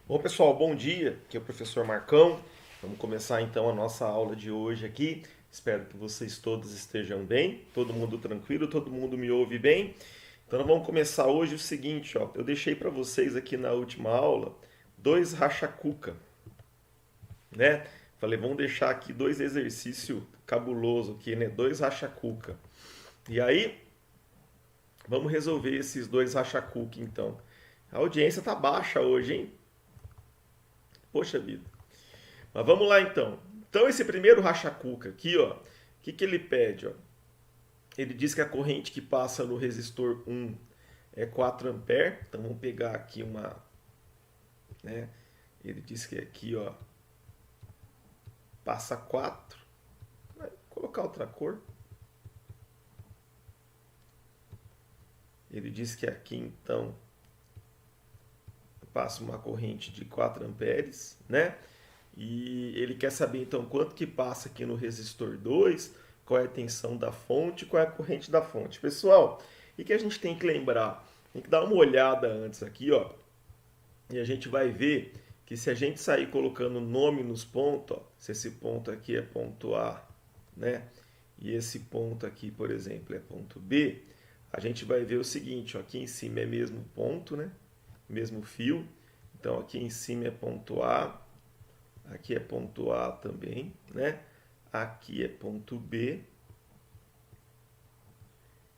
Bom, pessoal, bom dia. Aqui é o professor Marcão. Vamos começar então a nossa aula de hoje aqui. Espero que vocês todos estejam bem, todo mundo tranquilo, todo mundo me ouve bem. Então, nós vamos começar hoje o seguinte, ó. Eu deixei para vocês aqui na última aula dois racha-cuca, né? Falei, vamos deixar aqui dois exercícios cabuloso aqui, né? Dois racha-cuca. E aí, vamos resolver esses dois racha-cuca então. A audiência tá baixa hoje, hein? Poxa vida. Mas vamos lá então. Então esse primeiro racha-cuca aqui, ó, o que, que ele pede? Ó? Ele diz que a corrente que passa no resistor 1 é 4 ampere. Então vamos pegar aqui uma, né? Ele diz que aqui, ó, passa 4. Vou colocar outra cor. Ele diz que aqui então passa uma corrente de 4 amperes, né? E ele quer saber então quanto que passa aqui no resistor 2, qual é a tensão da fonte, qual é a corrente da fonte. Pessoal, o que a gente tem que lembrar? Tem que dar uma olhada antes aqui, ó. E a gente vai ver que se a gente sair colocando nome nos pontos, ó, se esse ponto aqui é ponto A, né? E esse ponto aqui, por exemplo, é ponto B, a gente vai ver o seguinte, ó, aqui em cima é mesmo ponto, né? Mesmo fio. Então aqui em cima é ponto A, aqui é ponto A também, né? Aqui é ponto B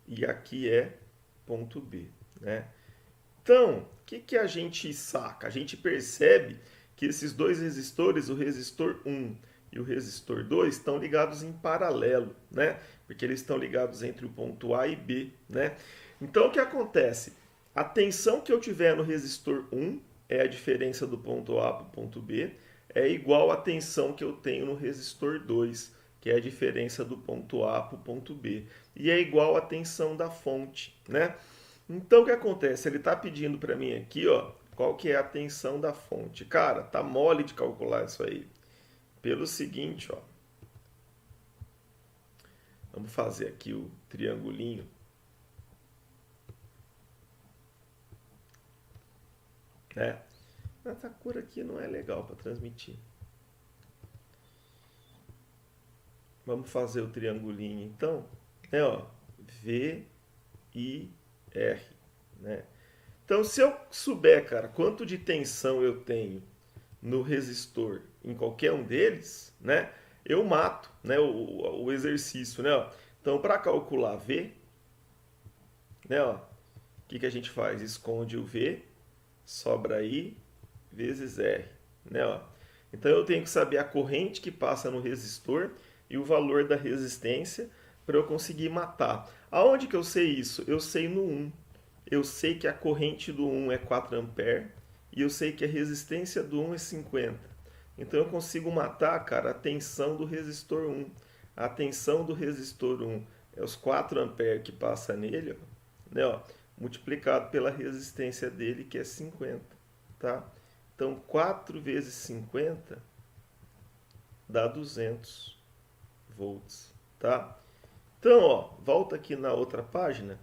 e aqui é ponto B, né? Então, o que, que a gente saca? A gente percebe que esses dois resistores, o resistor 1 e o resistor 2, estão ligados em paralelo, né? Porque eles estão ligados entre o ponto A e B, né? Então, o que acontece? A tensão que eu tiver no resistor 1 é a diferença do ponto A para o ponto B, é igual à tensão que eu tenho no resistor 2, que é a diferença do ponto A para o ponto B. E é igual à tensão da fonte, né? Então o que acontece? Ele está pedindo para mim aqui, ó, qual que é a tensão da fonte. Cara, tá mole de calcular isso aí. Pelo seguinte, ó. Vamos fazer aqui o triangulinho. Né? Essa cor aqui não é legal para transmitir. Vamos fazer o triangulinho então. É, ó, V, I, R, né? Então, se eu souber, cara, quanto de tensão eu tenho no resistor em qualquer um deles, né? Eu mato, né, o exercício, né? Ó. Então, para calcular V, né, ó, o que, que a gente faz? Esconde o V, sobra I vezes R, né, ó. Então, eu tenho que saber a corrente que passa no resistor e o valor da resistência para eu conseguir matar. Aonde que eu sei isso? Eu sei no 1. Eu sei que a corrente do 1 é 4 ampere e eu sei que a resistência do 1 é 50. Então eu consigo matar, cara, a tensão do resistor 1. A tensão do resistor 1 é os 4 ampere que passa nele, ó, né, ó, multiplicado pela resistência dele, que é 50, tá? Então 4 vezes 50 dá 200 volts, tá? Então, ó, volta aqui na outra página.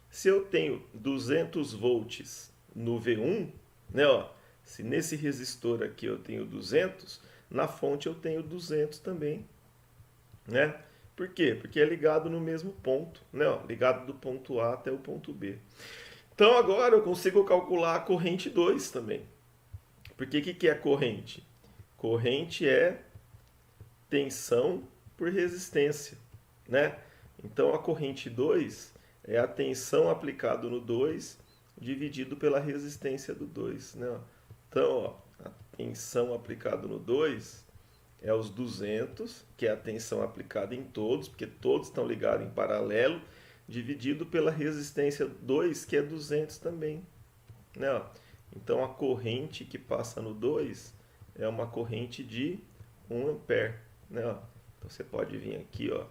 Se eu tenho 200 volts no V1, né, ó, se nesse resistor aqui eu tenho 200, na fonte eu tenho 200 também, né? Por quê? Porque é ligado no mesmo ponto, né, ó, ligado do ponto A até o ponto B. Então agora eu consigo calcular a corrente 2 também. Porque o que é corrente? Corrente é tensão por resistência, né? Então a corrente 2 é a tensão aplicada no 2 dividido pela resistência do 2, né? Então, ó, a tensão aplicada no 2 é os 200, que é a tensão aplicada em todos, porque todos estão ligados em paralelo, dividido pela resistência 2, que é 200 também, né? Então a corrente que passa no 2 é uma corrente de 1 ampere, né? Então você pode vir aqui, ó,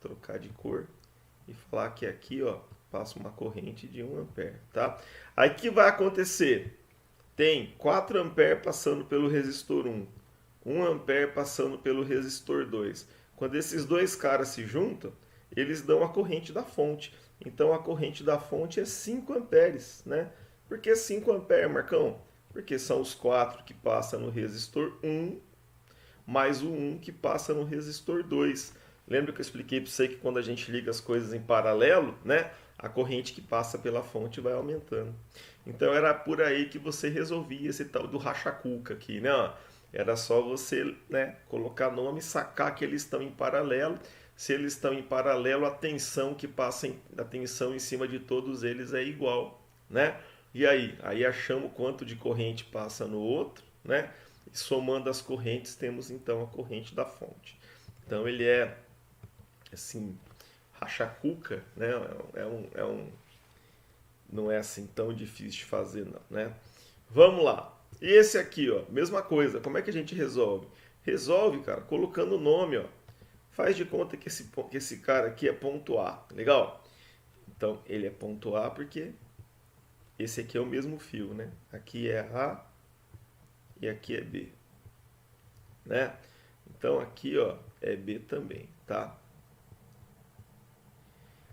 trocar de cor e falar que aqui, ó, passa uma corrente de 1 ampere, tá? Aí o que vai acontecer? Tem 4 ampere passando pelo resistor 1, 1 ampere passando pelo resistor 2. Quando esses dois caras se juntam, eles dão a corrente da fonte. Então a corrente da fonte é 5 amperes, né? Por que 5 amperes, Marcão? Porque são os 4 que passam no resistor 1, mais o 1 que passa no resistor 2. Lembra que eu expliquei para você que quando a gente liga as coisas em paralelo, né, a corrente que passa pela fonte vai aumentando. Então era por aí que você resolvia esse tal do racha-cuca aqui, né? Era só você, né, colocar nome e sacar que eles estão em paralelo. Se eles estão em paralelo, a tensão que passa a tensão em cima de todos eles é igual, né? E aí? Aí achamos quanto de corrente passa no outro, né? E somando as correntes, temos então a corrente da fonte. Então ele é assim, racha-cuca, né? Não é assim tão difícil de fazer, não, né? Vamos lá. E esse aqui, ó, mesma coisa. Como é que a gente resolve? Resolve, cara, colocando o nome, ó. Faz de conta que esse cara aqui é ponto A, legal? Então ele é ponto A porque esse aqui é o mesmo fio, né? Aqui é A e aqui é B, né? Então aqui, ó, é B também, tá?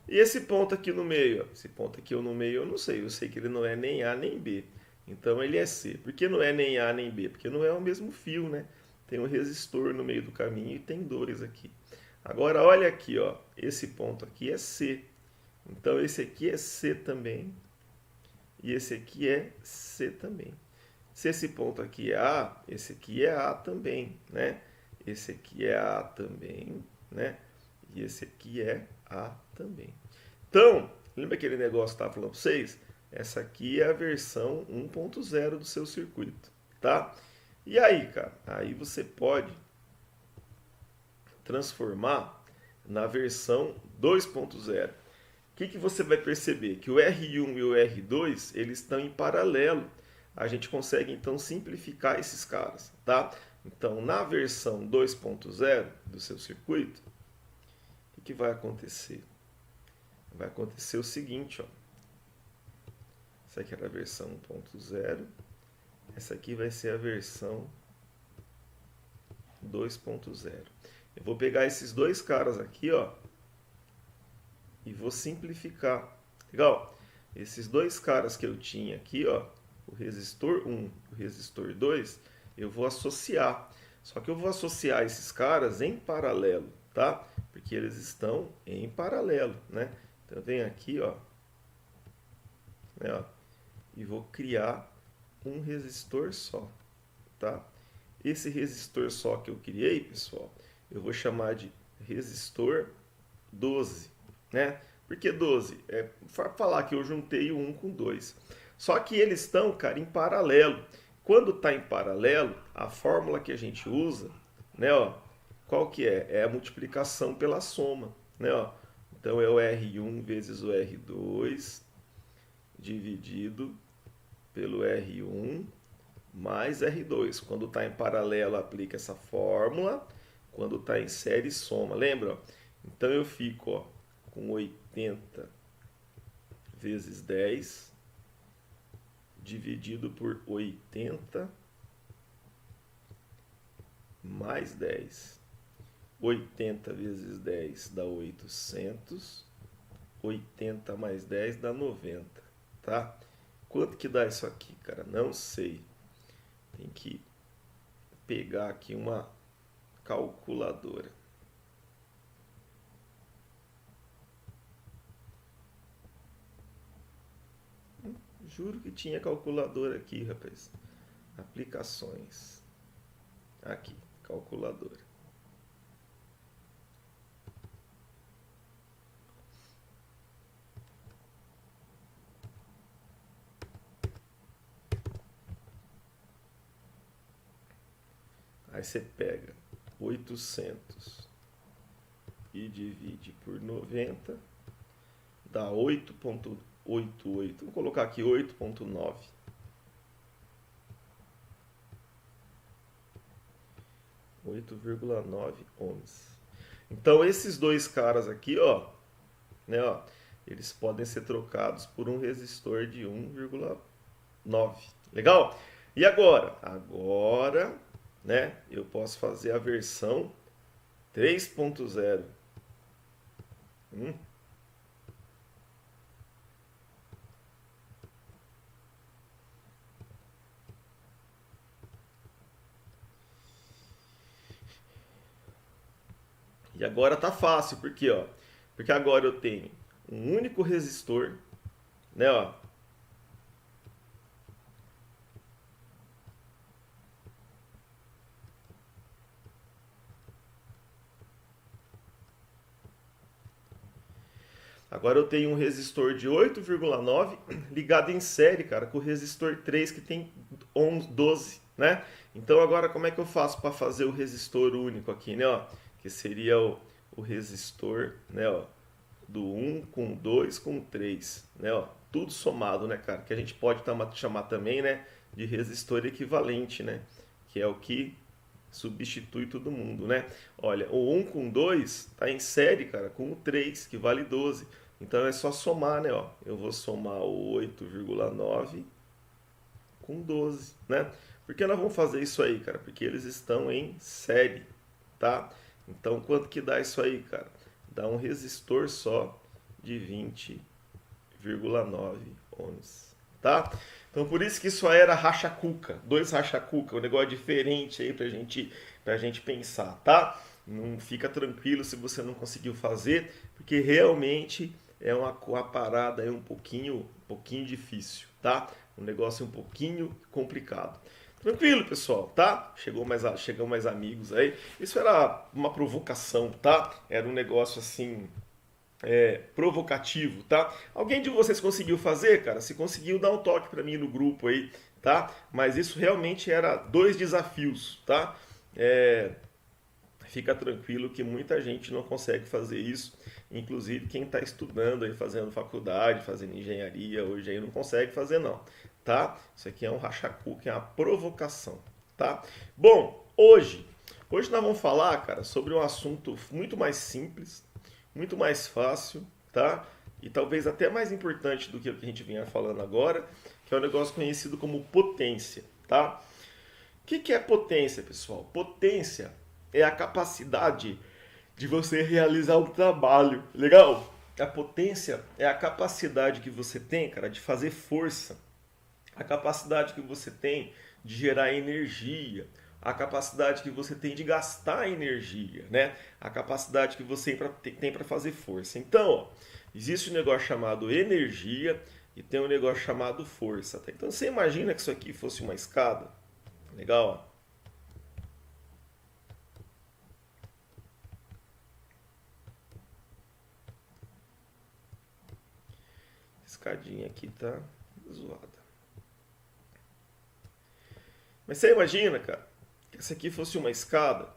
E esse ponto aqui no meio, ó, esse ponto aqui no meio eu sei que ele não é nem A nem B. Então ele é C. Por que não é nem A nem B? Porque não é o mesmo fio, né? Tem um resistor no meio do caminho e tem dois aqui. Agora olha aqui, ó, esse ponto aqui é C. Então esse aqui é C também. E esse aqui é C também. Se esse ponto aqui é A, esse aqui é A também, né? Esse aqui é A também, né? E esse aqui é A também. Então, lembra aquele negócio que eu estava falando para vocês? Essa aqui é a versão 1.0 do seu circuito, tá? E aí, cara, aí você pode transformar na versão 2.0. O que você vai perceber? Que o R1 e o R2 eles estão em paralelo. A gente consegue então simplificar esses caras, tá? Então, na versão 2.0 do seu circuito, o que vai acontecer? Vai acontecer o seguinte, ó. Essa aqui era a versão 1.0. Essa aqui vai ser a versão 2.0. Eu vou pegar esses dois caras aqui, ó, e vou simplificar. Legal? Esses dois caras que eu tinha aqui, ó, o resistor 1 e o resistor 2, eu vou associar. Só que eu vou associar esses caras em paralelo, tá? Porque eles estão em paralelo, né? Então eu venho aqui, ó, né, ó, e vou criar um resistor só, tá? Esse resistor só que eu criei, pessoal, eu vou chamar de resistor 12, né? Por que 12? É para falar que eu juntei o 1 com 2. Só que eles estão, cara, em paralelo. Quando está em paralelo, a fórmula que a gente usa, né, ó, qual que é? É a multiplicação pela soma, né, ó. Então é o R1 vezes o R2 dividido pelo R1 mais R2. Quando está em paralelo, aplica essa fórmula. Quando está em série, soma. Lembra? Então eu fico, ó, com 80 vezes 10 dividido por 80 mais 10. 80 vezes 10 dá 800. 80 mais 10 dá 90, tá? Quanto que dá isso aqui, cara? Não sei. Tem que pegar aqui uma calculadora. Juro que tinha calculadora aqui, rapaz. Aplicações. Aqui, calculadora. Aí você pega 800 e divide por 90, dá 8,88. Vou colocar aqui 8,9. 8,9 ohms. Então esses dois caras aqui, ó, né, ó, eles podem ser trocados por um resistor de 1,9. Legal? E agora? Agora, né, eu posso fazer a versão 3.0. E agora tá fácil, por quê, ó? Porque agora eu tenho um único resistor, né, ó. Agora eu tenho um resistor de 8,9 ligado em série, cara, com o resistor 3 que tem 12, né? Então agora como é que eu faço para fazer o resistor único aqui, né, ó? Que seria o resistor, né, ó, do 1 com 2 com 3, né, ó? Tudo somado, né, cara? Que a gente pode chamar também, né, de resistor equivalente, né? Que é o que substitui todo mundo, né? Olha, o 1 com 2 tá em série, cara, com o 3, que vale 12. Então é só somar, né? Ó. Eu vou somar o 8,9 com 12, né? Por que nós vamos fazer isso aí, cara? Porque eles estão em série, tá? Então quanto que dá isso aí, cara? Dá um resistor só de 20,9 ohms, tá? Então por isso que isso aí era racha-cuca, 2 racha-cuca, um negócio diferente aí pra gente pensar, tá? Não fica tranquilo se você não conseguiu fazer, porque realmente é uma parada aí um pouquinho difícil, tá? Um negócio um pouquinho complicado. Tranquilo, pessoal, tá? Chegou mais amigos aí. Isso era uma provocação, tá? Era um negócio assim, provocativo, tá? Alguém de vocês conseguiu fazer, cara? Se conseguiu, dá um toque pra mim no grupo aí, tá? Mas isso realmente era 2 desafios, tá? Fica tranquilo que muita gente não consegue fazer isso, inclusive quem está estudando aí, fazendo faculdade, fazendo engenharia, hoje aí não consegue fazer não, tá? Isso aqui é um racha-cuca, é uma provocação, tá? Bom, hoje nós vamos falar, cara, sobre um assunto muito mais simples, muito mais fácil, tá? E talvez até mais importante do que o que a gente vinha falando agora, que é um negócio conhecido como potência, tá? O que é potência, pessoal? Potência é a capacidade de você realizar um trabalho. Legal? A potência é a capacidade que você tem, cara, de fazer força. A capacidade que você tem de gerar energia. A capacidade que você tem de gastar energia, né? A capacidade que você tem para fazer força. Então, ó, existe um negócio chamado energia e tem um negócio chamado força. Tá? Então, você imagina que isso aqui fosse uma escada. Legal? Ó. Escadinha aqui tá zoada. Mas você imagina, cara, que essa aqui fosse uma escada,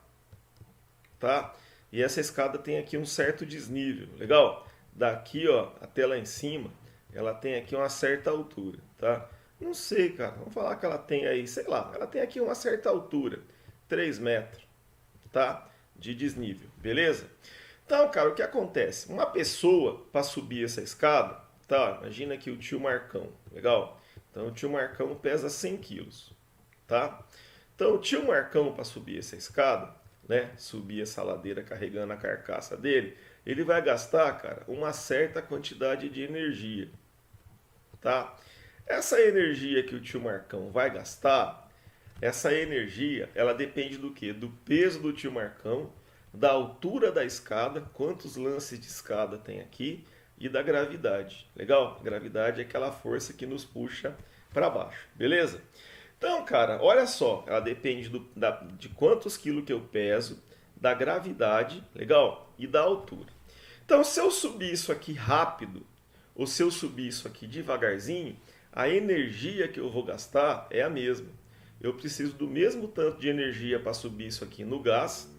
tá? E essa escada tem aqui um certo desnível, legal? Daqui, ó, até lá em cima, ela tem aqui uma certa altura, tá? Não sei, cara, vamos falar que ela tem aí, sei lá, ela tem aqui uma certa altura, 3 metros, tá? De desnível, beleza? Então, cara, o que acontece? Uma pessoa, para subir essa escada, tá? Imagina aqui o tio Marcão, legal? Então, o tio Marcão pesa 100 quilos, tá? Então, o tio Marcão, para subir essa escada, né? Subir essa ladeira carregando a carcaça dele, ele vai gastar, cara, uma certa quantidade de energia, tá? Essa energia que o tio Marcão vai gastar, essa energia, ela depende do quê? Do peso do tio Marcão, da altura da escada, quantos lances de escada tem aqui, e da gravidade. Legal? Gravidade é aquela força que nos puxa para baixo, beleza? Então, cara, olha só, ela depende de quantos quilos que eu peso, da gravidade, legal? E da altura. Então, se eu subir isso aqui rápido, ou se eu subir isso aqui devagarzinho, a energia que eu vou gastar é a mesma. Eu preciso do mesmo tanto de energia para subir isso aqui no gás,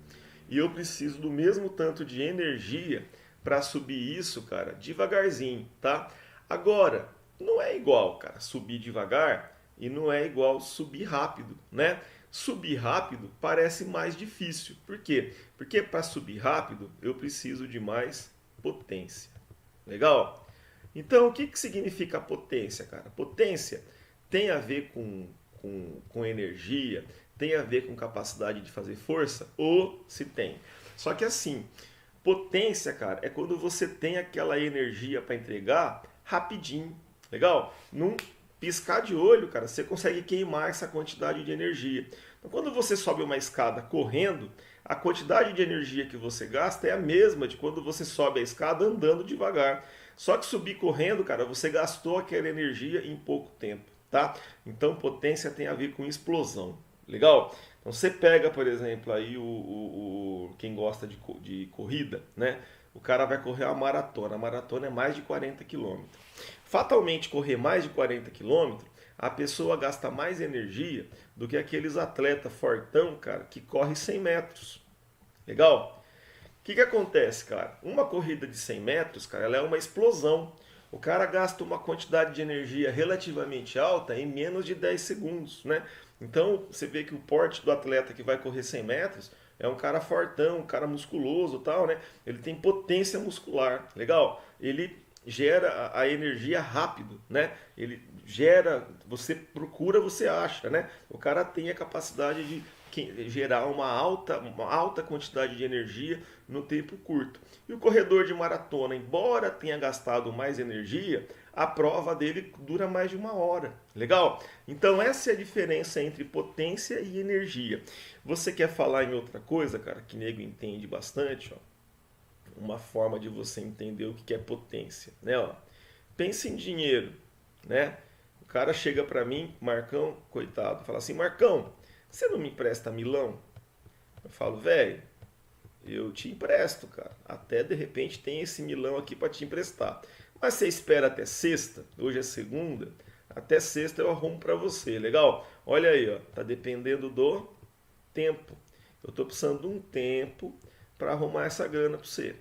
e eu preciso do mesmo tanto de energia para subir isso, cara, devagarzinho, tá? Agora, não é igual, cara, subir devagar e não é igual subir rápido, né? Subir rápido parece mais difícil. Por quê? Porque para subir rápido eu preciso de mais potência. Legal? Então, o que significa potência, cara? Potência tem a ver com energia, tem a ver com capacidade de fazer força? Ou se tem. Só que assim, potência, cara, é quando você tem aquela energia para entregar rapidinho. Legal? Num piscar de olho, cara, você consegue queimar essa quantidade de energia. Então, quando você sobe uma escada correndo, a quantidade de energia que você gasta é a mesma de quando você sobe a escada andando devagar. Só que subir correndo, cara, você gastou aquela energia em pouco tempo, tá? Então potência tem a ver com explosão. Legal? Então você pega, por exemplo, aí quem gosta de corrida, né? O cara vai correr uma maratona. A maratona é mais de 40 quilômetros. Fatalmente, correr mais de 40 quilômetros, a pessoa gasta mais energia do que aqueles atletas fortão, cara, que corre 100 metros. Legal? O que acontece, cara? Uma corrida de 100 metros, cara, ela é uma explosão. O cara gasta uma quantidade de energia relativamente alta em menos de 10 segundos, né? Então, você vê que o porte do atleta que vai correr 100 metros é um cara fortão, um cara musculoso e tal, né? Ele tem potência muscular, legal? Ele gera a energia rápido, né? Ele gera, você procura, você acha, né? O cara tem a capacidade de gerar uma alta quantidade de energia no tempo curto. E o corredor de maratona, embora tenha gastado mais energia, a prova dele dura mais de 1 hora. Legal? Então essa é a diferença entre potência e energia. Você quer falar em outra coisa, cara, que nego entende bastante, ó? Uma forma de você entender o que é potência, né? Ó, pense em dinheiro, né? O cara chega pra mim, Marcão, coitado, fala assim: Marcão, você não me empresta milão? Eu falo: velho, eu te empresto, cara. Até de repente tem esse milão aqui pra te emprestar. Mas você espera até sexta, hoje é segunda, até sexta eu arrumo pra você, legal? Olha aí, ó, tá dependendo do tempo. Eu tô precisando de um tempo para arrumar essa grana pra você.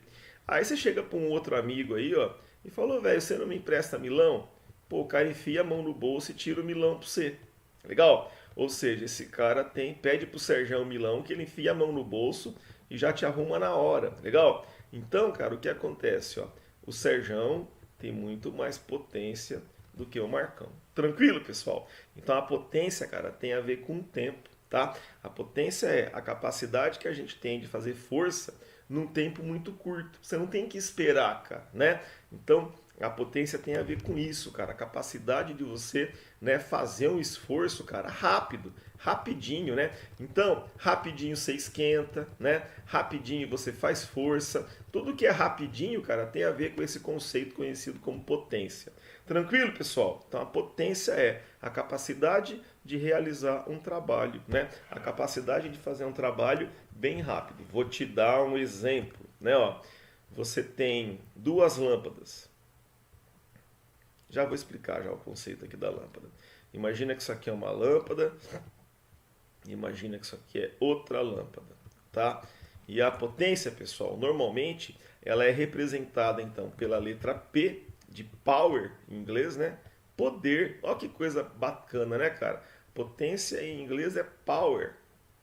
Aí você chega para um outro amigo aí, ó, e falou: velho, você não me empresta milão? Pô, o cara enfia a mão no bolso e tira o milão pra você. Legal? Ou seja, esse cara pede pro Serjão milão que ele enfia a mão no bolso e já te arruma na hora. Legal? Então, cara, o que acontece, ó? O Serjão tem muito mais potência do que o Marcão. Tranquilo, pessoal? Então a potência, cara, tem a ver com o tempo, tá? A potência é a capacidade que a gente tem de fazer força num tempo muito curto. Você não tem que esperar, cara, né? Então, a potência tem a ver com isso, cara. A capacidade de você, né, fazer um esforço, cara, rápido, rapidinho, né? Então, rapidinho você esquenta, né? Rapidinho você faz força. Tudo que é rapidinho, cara, tem a ver com esse conceito conhecido como potência. Tranquilo, pessoal? Então, a potência é a capacidade de realizar um trabalho, né? A capacidade de fazer um trabalho bem rápido. Vou te dar um exemplo, né? Ó, você tem 2 lâmpadas. Já vou explicar já o conceito aqui da lâmpada. Imagina que isso aqui é uma lâmpada. Imagina que isso aqui é outra lâmpada, tá? E a potência, pessoal, normalmente ela é representada então pela letra P de power em inglês, né? Poder. Olha que coisa bacana, né, cara? Potência em inglês é power,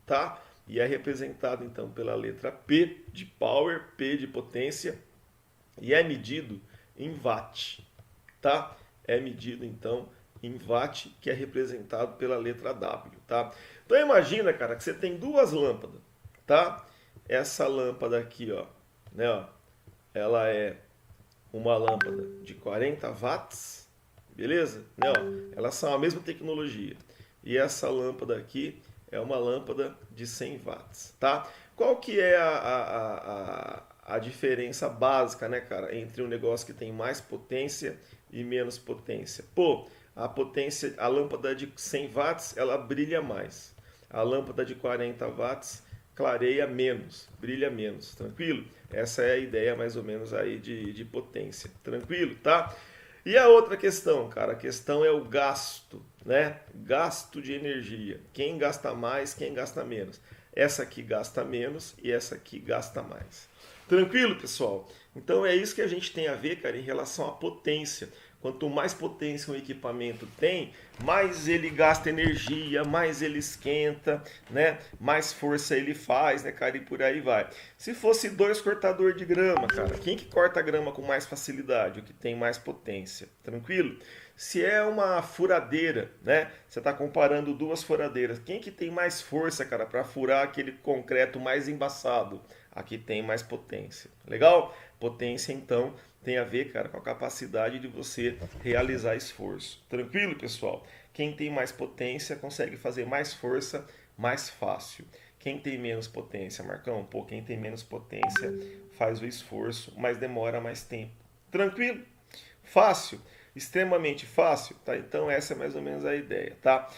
tá? E é representado então pela letra P de power, P de potência, e é medido em watt, tá? É medido então em watt, que é representado pela letra W, tá? Então imagina, cara, que você tem 2 lâmpadas, tá? Essa lâmpada aqui, ó, né, ó, ela é uma lâmpada de 40 watts, beleza? Né, ó, elas são a mesma tecnologia. E essa lâmpada aqui é uma lâmpada de 100 watts, tá? Qual que é a diferença básica, né, cara, entre um negócio que tem mais potência e menos potência? Pô, a potência, a lâmpada de 100 watts, ela brilha mais. A lâmpada de 40 watts clareia menos, brilha menos, tranquilo? Essa é a ideia mais ou menos aí de potência, tranquilo, tá? E a outra questão, cara, a questão é o gasto, né? Gasto de energia. Quem gasta mais, quem gasta menos. Essa aqui gasta menos e essa aqui gasta mais. Tranquilo, pessoal? Então é isso que a gente tem a ver, cara, em relação à potência. Quanto mais potência um equipamento tem, mais ele gasta energia, mais ele esquenta, né? Mais força ele faz, né, cara? E por aí vai. Se fosse 2 cortadores de grama, cara, quem que corta a grama com mais facilidade? O que tem mais potência, tranquilo? Se é uma furadeira, né? Você está comparando 2 furadeiras, quem que tem mais força, cara, para furar aquele concreto mais embaçado? Aqui tem mais potência. Legal? Potência, então, tem a ver, cara, com a capacidade de você realizar esforço. Tranquilo, pessoal? Quem tem mais potência consegue fazer mais força mais fácil. quem tem menos potência, Marcão? Pô, quem tem menos potência faz o esforço, mas demora mais tempo. Tranquilo? Fácil? Extremamente fácil? Tá? Então essa é mais ou menos a ideia, tá?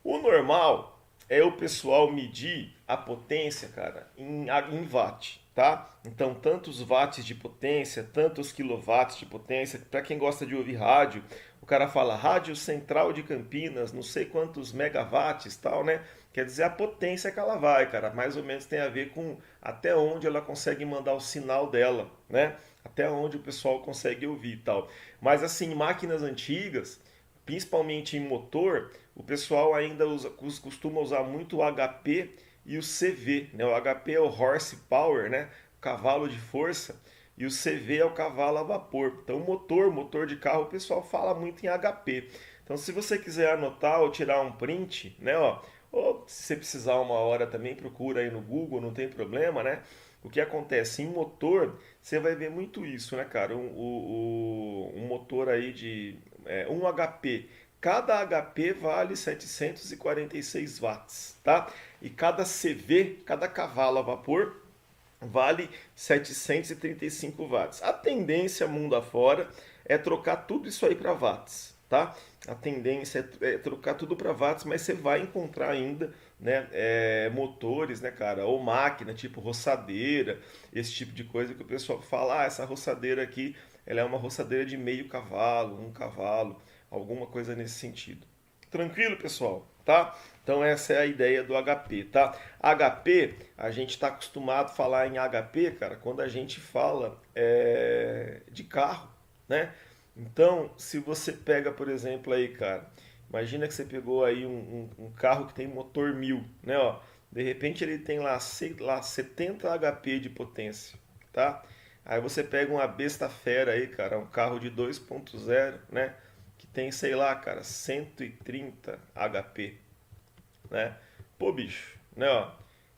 O normal é o pessoal medir a potência, cara, em watt, tá? Então, tantos watts de potência, tantos quilowatts de potência. Para quem gosta de ouvir rádio, o cara fala Rádio Central de Campinas, não sei quantos megawatts, tal, né? Quer dizer a potência que ela vai, cara. Mais ou menos tem a ver com até onde ela consegue mandar o sinal dela, né? Até onde o pessoal consegue ouvir e tal. Mas assim, máquinas antigas, principalmente em motor, o pessoal ainda costuma usar muito o HP e o CV, né? O HP é o horsepower, né? O cavalo de força, e o CV é o cavalo a vapor. Então, motor de carro, o pessoal fala muito em HP. Então, se você quiser anotar ou tirar um print, né? Ó, ou se você precisar uma hora também, procura aí no Google, não tem problema, né? O que acontece? Em motor, você vai ver muito isso, né, cara? Um motor aí de 1 HP. Cada HP vale 746 watts, tá? E cada CV, cada cavalo a vapor, vale 735 watts. A tendência mundo afora é trocar tudo isso aí para watts, tá? A tendência é trocar tudo para watts, mas você vai encontrar ainda, né, motores, né, cara, ou máquina, tipo roçadeira, esse tipo de coisa que o pessoal fala, essa roçadeira aqui, ela é uma roçadeira de meio cavalo, 1 cavalo, alguma coisa nesse sentido. Tranquilo, pessoal? Tá? Então essa é a ideia do HP, tá? HP, a gente está acostumado a falar em HP, cara, quando a gente fala de carro, né? Então, se você pega, por exemplo, aí, cara, imagina que você pegou aí um carro que tem motor 1000, né? Ó, de repente ele tem lá, sei lá, 70 HP de potência, tá? Aí você pega uma besta fera aí, cara, um carro de 2.0, né? Que tem, sei lá, cara, 130 HP, né? Pô, bicho, né, ó,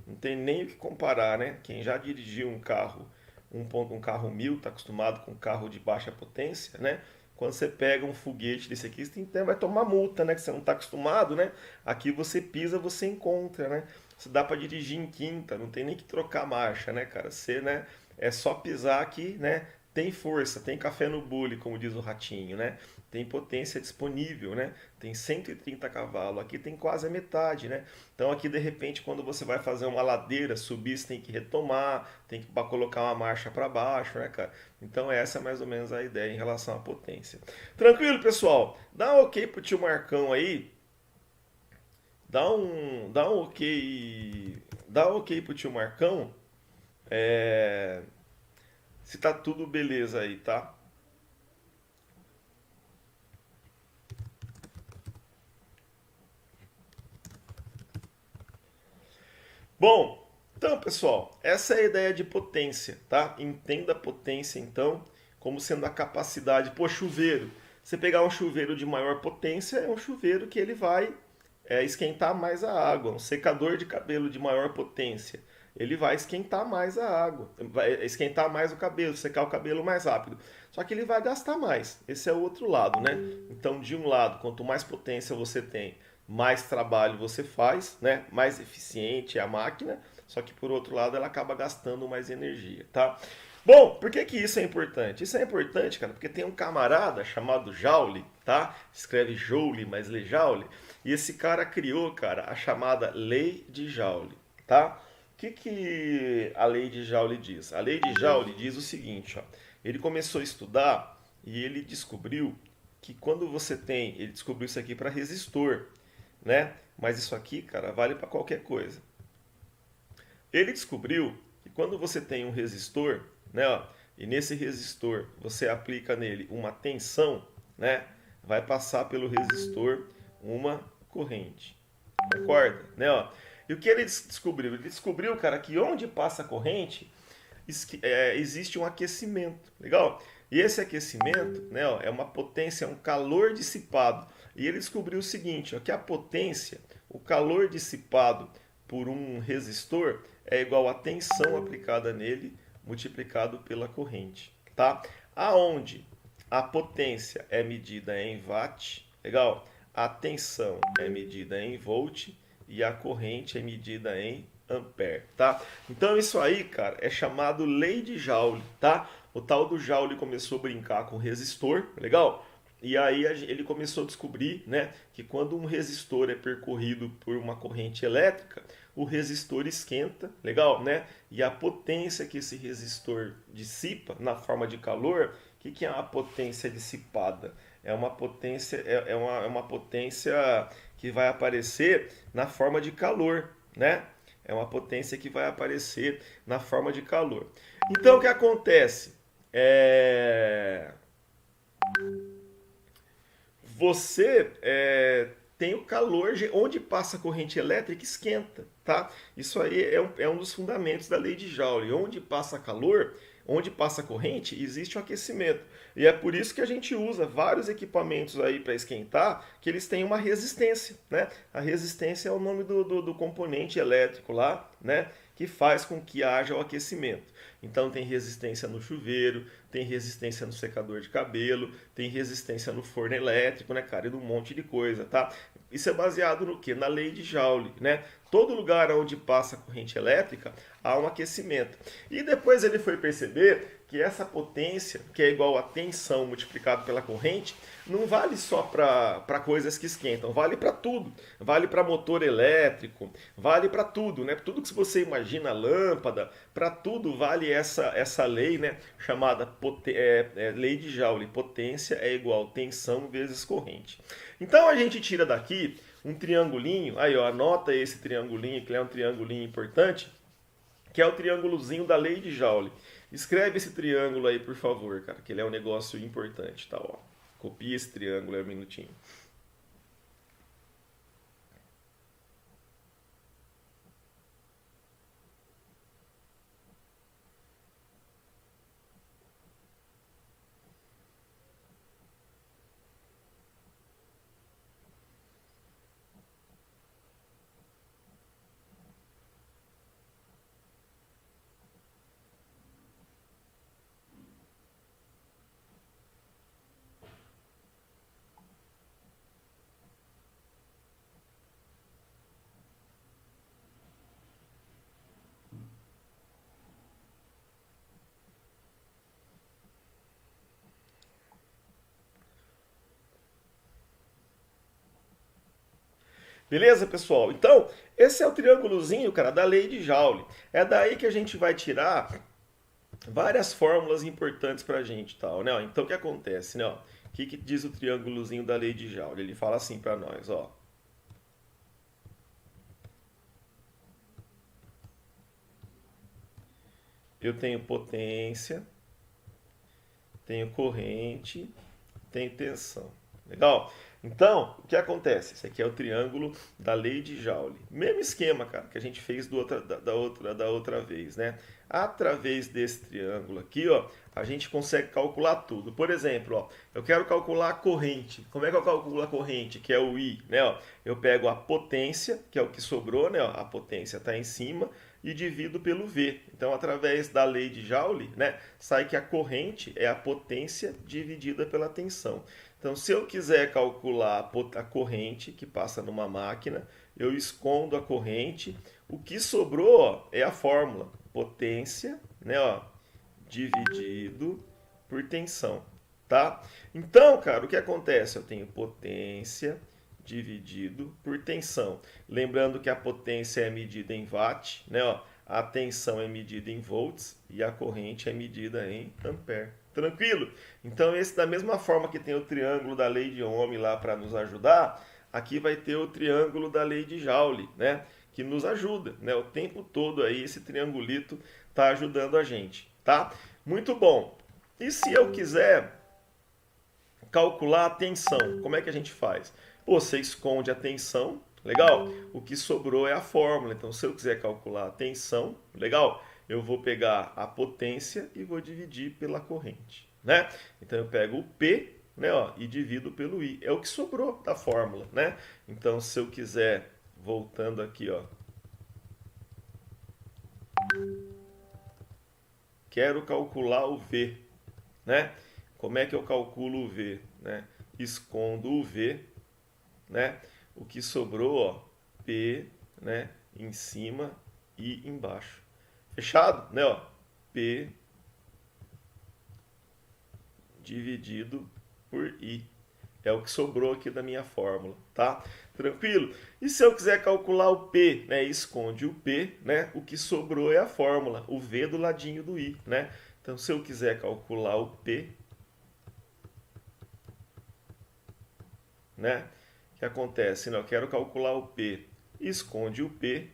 não tem nem o que comparar, né? Quem já dirigiu um carro 1000, tá acostumado com um carro de baixa potência, né? Quando você pega um foguete desse aqui, vai tomar multa, né? Que você não tá acostumado, né? Aqui você pisa, você encontra, né? Você dá para dirigir em quinta, não tem nem que trocar marcha, né, cara? Você, né? É só pisar aqui, né? Tem força, tem café no bule, como diz o ratinho, né? Tem potência disponível, né? Tem 130 cavalos, aqui tem quase a metade, né? Então aqui de repente quando você vai fazer uma ladeira, subir, você tem que retomar, tem que colocar uma marcha para baixo, né, cara? Então essa é mais ou menos a ideia em relação à potência. Tranquilo, pessoal? Dá um ok pro tio Marcão aí. Dá um ok pro tio Marcão. É, se tá tudo beleza aí, tá? Bom, então, pessoal, essa é a ideia de potência, tá? Entenda a potência, então, como sendo a capacidade. Pô, chuveiro. Você pegar um chuveiro de maior potência, é um chuveiro que ele vai esquentar mais a água. Um secador de cabelo de maior potência, ele vai esquentar mais a água, vai esquentar mais o cabelo, secar o cabelo mais rápido. Só que ele vai gastar mais. Esse é o outro lado, né? Então, de um lado, quanto mais potência você tem, mais trabalho você faz, né? Mais eficiente é a máquina, só que por outro lado ela acaba gastando mais energia, tá? Bom, por que que isso é importante? Isso é importante, cara, porque tem um camarada chamado Joule, tá? Escreve Joule, mas lê Joule, e esse cara criou, cara, a chamada Lei de Joule, tá? O que que a Lei de Joule diz? A Lei de Joule diz o seguinte, ó. Ele começou a estudar e ele descobriu que quando você tem, ele descobriu isso aqui para resistor, né? Mas isso aqui, cara, vale para qualquer coisa. Ele descobriu que quando você tem um resistor, né, ó, e nesse resistor você aplica nele uma tensão, né, vai passar pelo resistor uma corrente. Concorda? Né, ó? E o que ele descobriu? Ele descobriu, cara, que onde passa a corrente existe um aquecimento. Legal? E esse aquecimento, né, ó, é uma potência, é um calor dissipado. E ele descobriu o seguinte, ó, que a potência, o calor dissipado por um resistor é igual à tensão aplicada nele multiplicado pela corrente, tá? Aonde a potência é medida em watt, legal? A tensão é medida em volt e a corrente é medida em ampere, tá? Então isso aí, cara, é chamado lei de Joule, tá? O tal do Joule começou a brincar com resistor, legal? E aí ele começou a descobrir, né, que quando um resistor é percorrido por uma corrente elétrica, o resistor esquenta, legal, né? E a potência que esse resistor dissipa na forma de calor, o que é a potência dissipada? É uma potência que vai aparecer na forma de calor, né? É uma potência que vai aparecer na forma de calor. Então o que acontece? Você tem o calor, onde passa a corrente elétrica esquenta, tá? Isso aí é um dos fundamentos da lei de Joule. Onde passa calor, onde passa corrente, existe um aquecimento. E é por isso que a gente usa vários equipamentos aí para esquentar, que eles têm uma resistência, né? A resistência é o nome do componente elétrico lá, né? Que faz com que haja o aquecimento. Então tem resistência no chuveiro, tem resistência no secador de cabelo, tem resistência no forno elétrico, né, cara? E num monte de coisa, tá? Isso é baseado no quê? Na lei de Joule, né? Todo lugar onde passa corrente elétrica há um aquecimento. E depois ele foi perceber que essa potência, que é igual a tensão multiplicado pela corrente, não vale só para coisas que esquentam, vale para tudo. Vale para motor elétrico, vale para tudo, né? Tudo que você imagina, lâmpada, para tudo vale essa lei, né? Chamada lei de Joule. Potência é igual tensão vezes corrente. Então a gente tira daqui um triangulinho, aí ó, anota esse triangulinho, que é um triangulinho importante, que é o triângulozinho da lei de Joule. Escreve esse triângulo aí, por favor, cara, que ele é um negócio importante, tá? Ó. Copia esse triângulo aí um minutinho. Beleza, pessoal? Então, esse é o triângulozinho, cara, da lei de Joule. É daí que a gente vai tirar várias fórmulas importantes pra gente, tal, né? Então, o que acontece, né? O que diz o triângulozinho da lei de Joule? Ele fala assim pra nós, ó. Eu tenho potência, tenho corrente, tenho tensão. Legal? Então, o que acontece? Esse aqui é o triângulo da lei de Joule. Mesmo esquema, cara, que a gente fez da outra vez, né? Através desse triângulo aqui, ó, a gente consegue calcular tudo. Por exemplo, ó, eu quero calcular a corrente. Como é que eu calculo a corrente? Que é o I, né? Ó, eu pego a potência, que é o que sobrou, né? Ó, a potência está em cima, e divido pelo V. Então, através da lei de Joule, né, sai que a corrente é a potência dividida pela tensão. Então, se eu quiser calcular a corrente que passa numa máquina, eu escondo a corrente. O que sobrou, ó, é a fórmula. Potência, né, ó, dividido por tensão, tá? Então, cara, o que acontece? Eu tenho potência dividido por tensão. Lembrando que a potência é medida em watt, né, ó? A tensão é medida em volts e a corrente é medida em ampere. Tranquilo? Então, esse da mesma forma que tem o triângulo da lei de Ohm lá para nos ajudar, aqui vai ter o triângulo da lei de Joule, né? Que nos ajuda, né? O tempo todo aí esse triangulito está ajudando a gente, tá? Muito bom. E se eu quiser calcular a tensão, como é que a gente faz? Pô, você esconde a tensão, legal? O que sobrou é a fórmula. Então, se eu quiser calcular a tensão, legal? Eu vou pegar a potência e vou dividir pela corrente, né? Então, eu pego o P, né, ó, e divido pelo I. É o que sobrou da fórmula, né? Então, se eu quiser, voltando aqui, ó, quero calcular o V, né? Como é que eu calculo o V, né? Escondo o V, né? O que sobrou, ó, P, né, em cima I embaixo. Fechado? Né, ó? P dividido por I. É o que sobrou aqui da minha fórmula, tá? Tranquilo? E se eu quiser calcular o P, né? Esconde o P, né? O que sobrou é a fórmula, o V do ladinho do I, né? Então, se eu quiser calcular o P, né? O que acontece? Né? Eu quero calcular o P, esconde o P,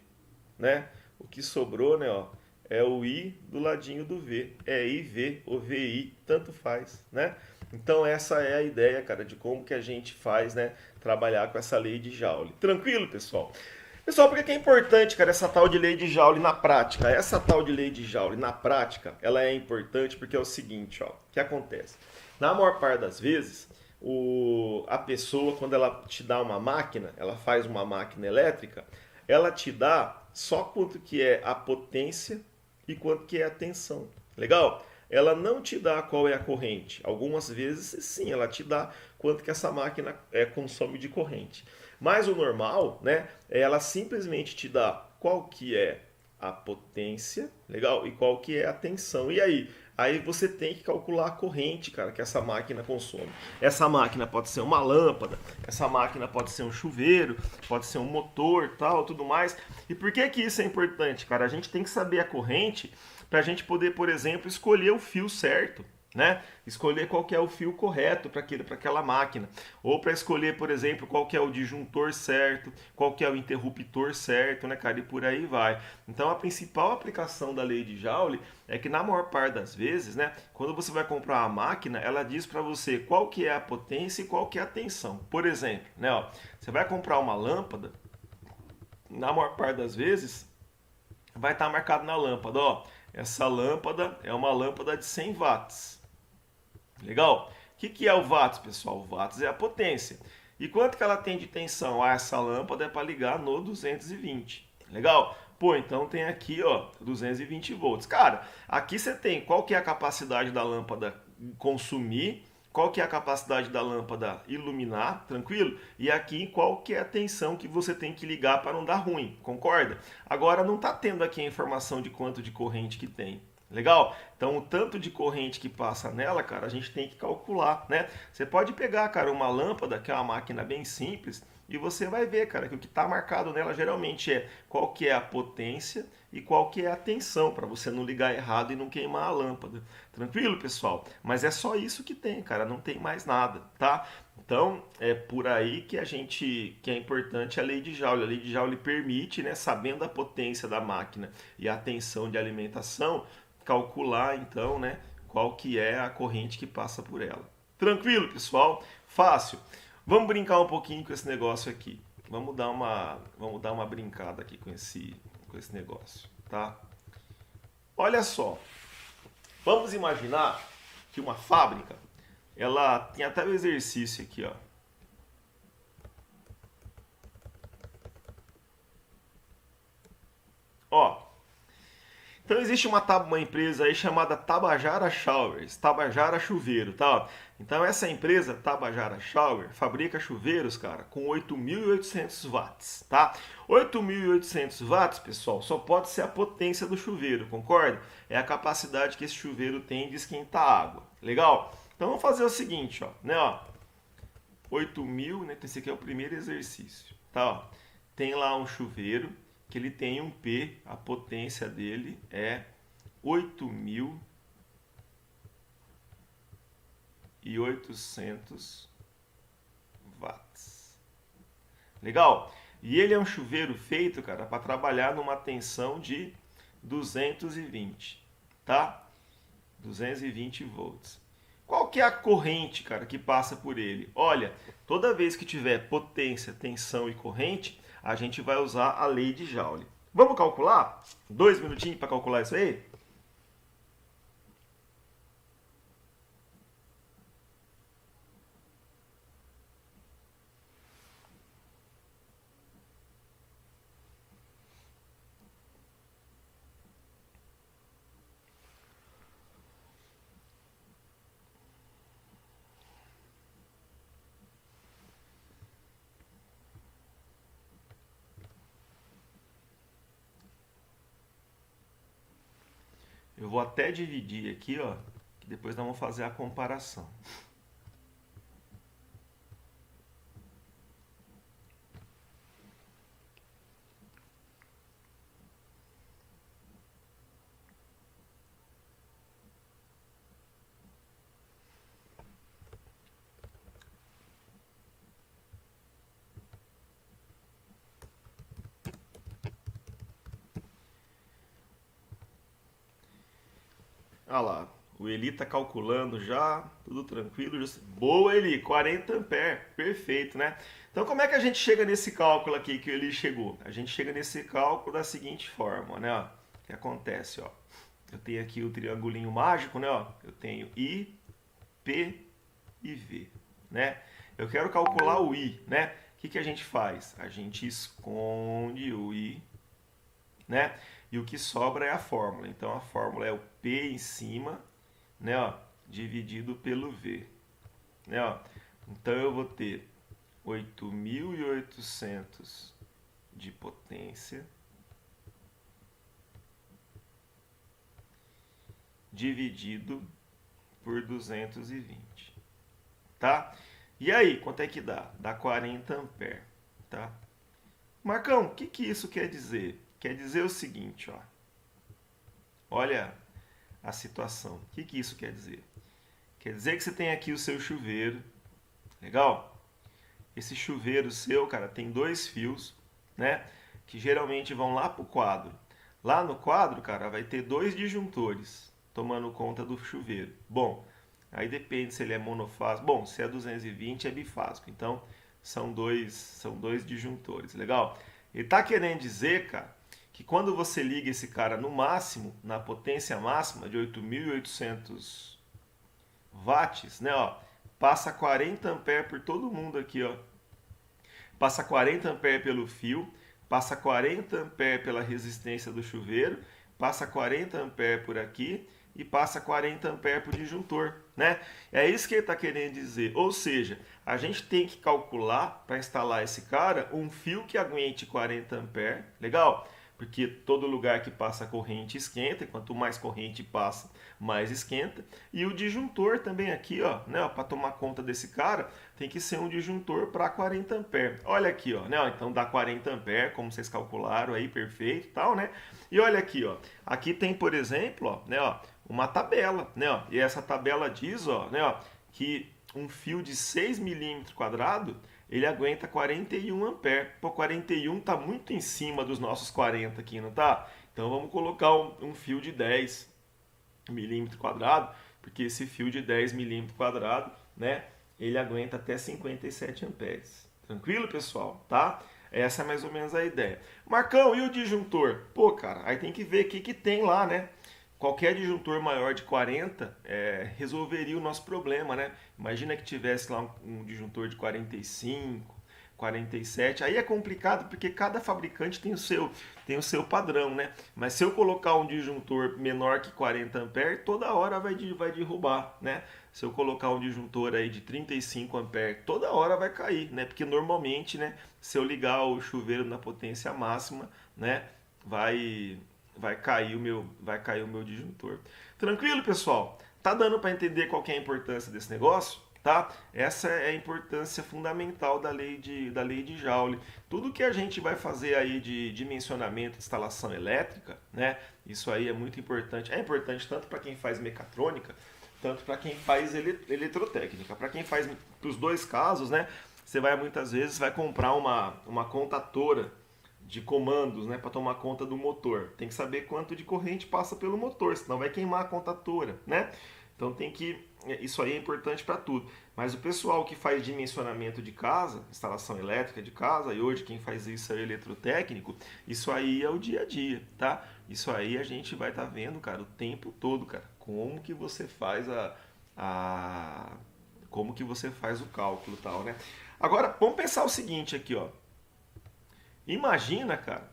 né? O que sobrou, né? Ó, é o I do ladinho do V. É IV ou VI, tanto faz, né? Então essa é a ideia, cara, de como que a gente faz, né? Trabalhar com essa lei de Joule. Tranquilo, pessoal? Pessoal, por que é importante, cara, essa tal de lei de Joule na prática? Essa tal de lei de Joule na prática, ela é importante porque é o seguinte, ó. O que acontece? Na maior parte das vezes, a pessoa, quando ela te dá uma máquina, ela faz uma máquina elétrica, ela te dá só quanto que é a potência e quanto que é a tensão. Legal? Ela não te dá qual é a corrente. Algumas vezes, sim, ela te dá quanto que essa máquina consome de corrente. Mas o normal, né, ela simplesmente te dá qual que é a potência, legal? E qual que é a tensão. E aí? Aí você tem que calcular a corrente, cara, que essa máquina consome. Essa máquina pode ser uma lâmpada, essa máquina pode ser um chuveiro, pode ser um motor, tal, tudo mais. E por que que isso é importante, cara? A gente tem que saber a corrente para a gente poder, por exemplo, escolher o fio certo, né? Escolher qual que é o fio correto para aquela máquina, ou para escolher, por exemplo, qual que é o disjuntor certo, qual que é o interruptor certo, né, cara? E por aí vai. Então a principal aplicação da lei de Joule é que na maior parte das vezes, né, quando você vai comprar uma máquina, ela diz para você qual que é a potência e qual que é a tensão. Por exemplo, né, ó, você vai comprar uma lâmpada, na maior parte das vezes vai estar marcado na lâmpada, ó, essa lâmpada é uma lâmpada de 100 watts. Legal? O que é o watts, pessoal? O watts é a potência. E quanto que ela tem de tensão? Ah, essa lâmpada é para ligar no 220. Legal? Pô, então tem aqui, ó, 220 volts. Cara, aqui você tem qual que é a capacidade da lâmpada consumir, qual que é a capacidade da lâmpada iluminar, tranquilo? E aqui qual que é a tensão que você tem que ligar para não dar ruim, concorda? Agora não está tendo aqui a informação de quanto de corrente que tem. Legal? Então, o tanto de corrente que passa nela, cara, a gente tem que calcular, né? Você pode pegar, cara, uma lâmpada, que é uma máquina bem simples, e você vai ver, cara, que o que está marcado nela geralmente é qual que é a potência e qual que é a tensão, para você não ligar errado e não queimar a lâmpada. Tranquilo, pessoal? Mas é só isso que tem, cara, não tem mais nada, tá? Então, é por aí que que é importante a lei de Joule. A lei de Joule permite, né, sabendo a potência da máquina e a tensão de alimentação, calcular então, né, qual que é a corrente que passa por ela. Tranquilo, pessoal? Fácil. Vamos brincar um pouquinho com esse negócio aqui. Vamos dar uma brincada aqui com esse negócio, tá? Olha só. Vamos imaginar que uma fábrica, ela tem até o exercício aqui, ó. Ó, então existe uma empresa aí chamada Tabajara Showers, Tabajara Chuveiro, tá? Então essa empresa, Tabajara Shower, fabrica chuveiros, cara, com 8.800 watts, tá? 8.800 watts, pessoal, só pode ser a potência do chuveiro, concorda? É a capacidade que esse chuveiro tem de esquentar água, legal? Então vamos fazer o seguinte, ó, né, ó, 8.000, né, esse aqui é o primeiro exercício, tá? Ó, tem lá um chuveiro que ele tem um P, a potência dele é 8.800 watts. Legal? E ele é um chuveiro feito, cara, para trabalhar numa tensão de 220, tá? 220 volts. Qual que é a corrente, cara, que passa por ele? Olha, toda vez que tiver potência, tensão e corrente, a gente vai usar a lei de Joule. Vamos calcular? 2 minutinhos para calcular isso aí? Eu vou até dividir aqui, ó, que depois nós vamos fazer a comparação. Olha lá, o Eli tá calculando já, tudo tranquilo. Boa, Eli, 40 amperes, perfeito, né? Então como é que a gente chega nesse cálculo aqui que o Eli chegou? A gente chega nesse cálculo da seguinte forma, né? Ó, o que acontece, ó? Eu tenho aqui o triangulinho mágico, né? Ó, eu tenho I, P e V, né? Eu quero calcular o I, né? O que a gente faz? A gente esconde o I, né? E o que sobra é a fórmula. Então a fórmula é o P em cima, né, ó, dividido pelo V, né, ó. Então eu vou ter 8.800 de potência dividido por 220, tá? E aí, quanto é que dá? Dá 40 amperes, tá? Marcão, o que isso quer dizer? Quer dizer o seguinte, ó. Olha a situação. O que isso quer dizer? Quer dizer que você tem aqui o seu chuveiro, legal? Esse chuveiro seu, cara, tem dois fios, né? Que geralmente vão lá pro quadro. Lá no quadro, cara, vai ter dois disjuntores tomando conta do chuveiro. Bom, aí depende se ele é monofásico. Bom, se é 220 é bifásico. Então são dois disjuntores, legal? Ele tá querendo dizer, cara, que quando você liga esse cara no máximo, na potência máxima de 8.800 watts, né, ó, passa 40 amperes por todo mundo aqui, ó. Passa 40 amperes pelo fio, passa 40 amperes pela resistência do chuveiro, passa 40 amperes por aqui e passa 40 amperes por disjuntor, né? É isso que ele está querendo dizer. Ou seja, a gente tem que calcular para instalar esse cara um fio que aguente 40 amperes, legal? Porque todo lugar que passa corrente esquenta, e quanto mais corrente passa, mais esquenta. E o disjuntor também aqui, ó, né, para tomar conta desse cara, tem que ser um disjuntor para 40 amperes. Olha aqui, ó, né, então dá 40 amperes, como vocês calcularam aí, perfeito, tal, né? E olha aqui, ó, aqui tem, por exemplo, ó, né, ó, uma tabela, né, ó, e essa tabela diz, ó, né, ó, que um fio de 6 milímetros quadrados ele aguenta 41 amperes. Pô, 41 tá muito em cima dos nossos 40 aqui, não tá? Então vamos colocar um fio de 10 milímetros quadrado, porque esse fio de 10 milímetros quadrado, né, ele aguenta até 57 amperes. Tranquilo, pessoal? Tá? Essa é mais ou menos a ideia. Marcão, e o disjuntor? Pô, cara, aí tem que ver o que tem lá, né? Qualquer disjuntor maior de 40 resolveria o nosso problema, né? Imagina que tivesse lá um disjuntor de 45, 47. Aí é complicado porque cada fabricante tem o seu padrão, né? Mas se eu colocar um disjuntor menor que 40 amperes, toda hora vai derrubar, né? Se eu colocar um disjuntor aí de 35 amperes, toda hora vai cair, né? Porque normalmente, né, se eu ligar o chuveiro na potência máxima, né, vai cair o meu disjuntor. Tranquilo, pessoal? Tá dando para entender qual que é a importância desse negócio? Tá? Essa é a importância fundamental da lei de Joule. Tudo que a gente vai fazer aí de dimensionamento de instalação elétrica, né? Isso aí é muito importante. É importante tanto para quem faz mecatrônica, tanto para quem faz eletrotécnica. Para quem faz os dois casos, né? Você vai muitas vezes vai comprar uma contatora de comandos, né, para tomar conta do motor. Tem que saber quanto de corrente passa pelo motor, senão vai queimar a contatora, né? Então tem que isso aí é importante para tudo. Mas o pessoal que faz dimensionamento de casa, instalação elétrica de casa, e hoje quem faz isso é o eletrotécnico, isso aí é o dia a dia, tá? Isso aí a gente vai estar vendo, cara, o tempo todo, cara, como que você faz como que você faz o cálculo e tal, né? Agora, vamos pensar o seguinte aqui, ó. Imagina, cara,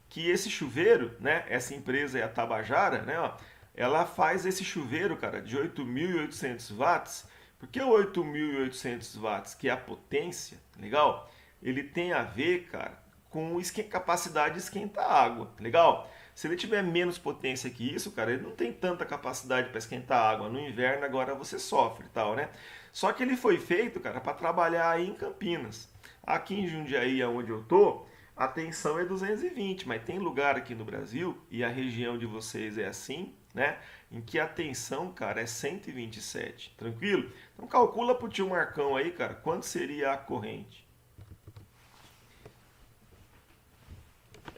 que esse chuveiro, né, essa empresa é a Tabajara, né, ó, ela faz esse chuveiro, cara, de 8.800 watts. Porque o 8.800 watts, que é a potência, legal? Ele tem a ver, cara, com capacidade de esquentar água, legal? Se ele tiver menos potência que isso, cara, ele não tem tanta capacidade para esquentar água. No inverno agora você sofre e tal, né? Só que ele foi feito, cara, para trabalhar aí em Campinas. Aqui em Jundiaí, onde eu tô, a tensão é 220, mas tem lugar aqui no Brasil, e a região de vocês é assim, né? Em que a tensão, cara, é 127. Tranquilo? Então calcula pro tio Marcão aí, cara, quanto seria a corrente.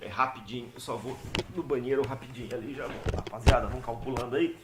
É rapidinho, eu só vou no banheiro rapidinho ali, já vou. Rapaziada, vamos calculando aí.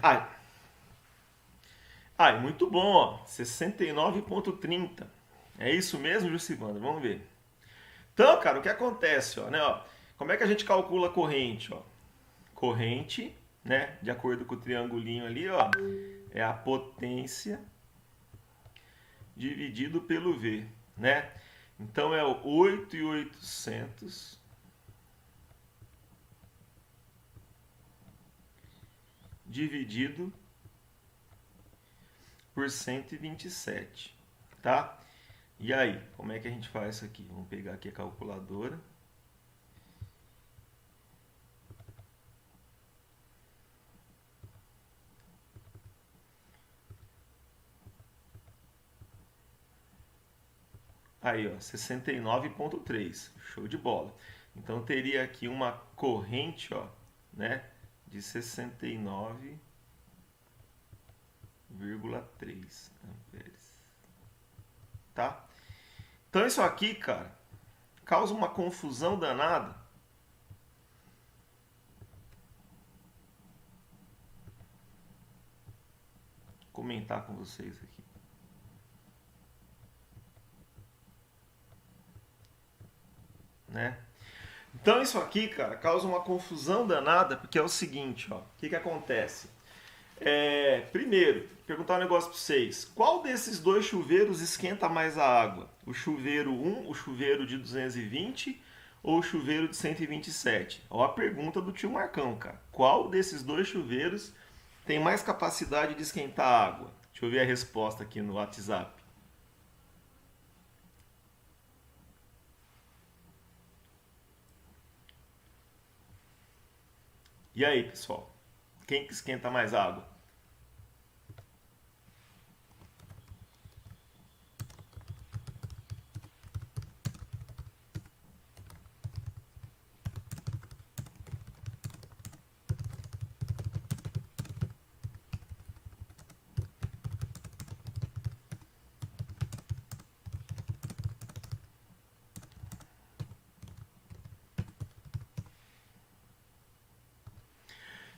Ai, ai, muito bom, ó. 69,30. É isso mesmo, Jucimando? Vamos ver. Então, cara, o que acontece, ó, né, ó? Como é que a gente calcula a corrente, ó? Corrente, né, de acordo com o triangulinho ali, ó, é a potência dividido pelo V, né? Então é o 8.800 dividido por 127, tá? E aí, como é que a gente faz isso aqui? Vamos pegar aqui a calculadora. Aí, ó, 69,3. Show de bola. Então teria aqui uma corrente, ó, né, de 69,3 amperes. Tá? Então isso aqui, cara, causa uma confusão danada. Vou comentar com vocês aqui. Né? Então isso aqui, cara, causa uma confusão danada, porque é o seguinte, ó, o que que acontece? Primeiro, perguntar um negócio para vocês. Qual desses dois chuveiros esquenta mais a água? O chuveiro 1, o chuveiro de 220 ou o chuveiro de 127? Ó a pergunta do tio Marcão, cara. Qual desses dois chuveiros tem mais capacidade de esquentar a água? Deixa eu ver a resposta aqui no WhatsApp. E aí, pessoal? Quem que esquenta mais água?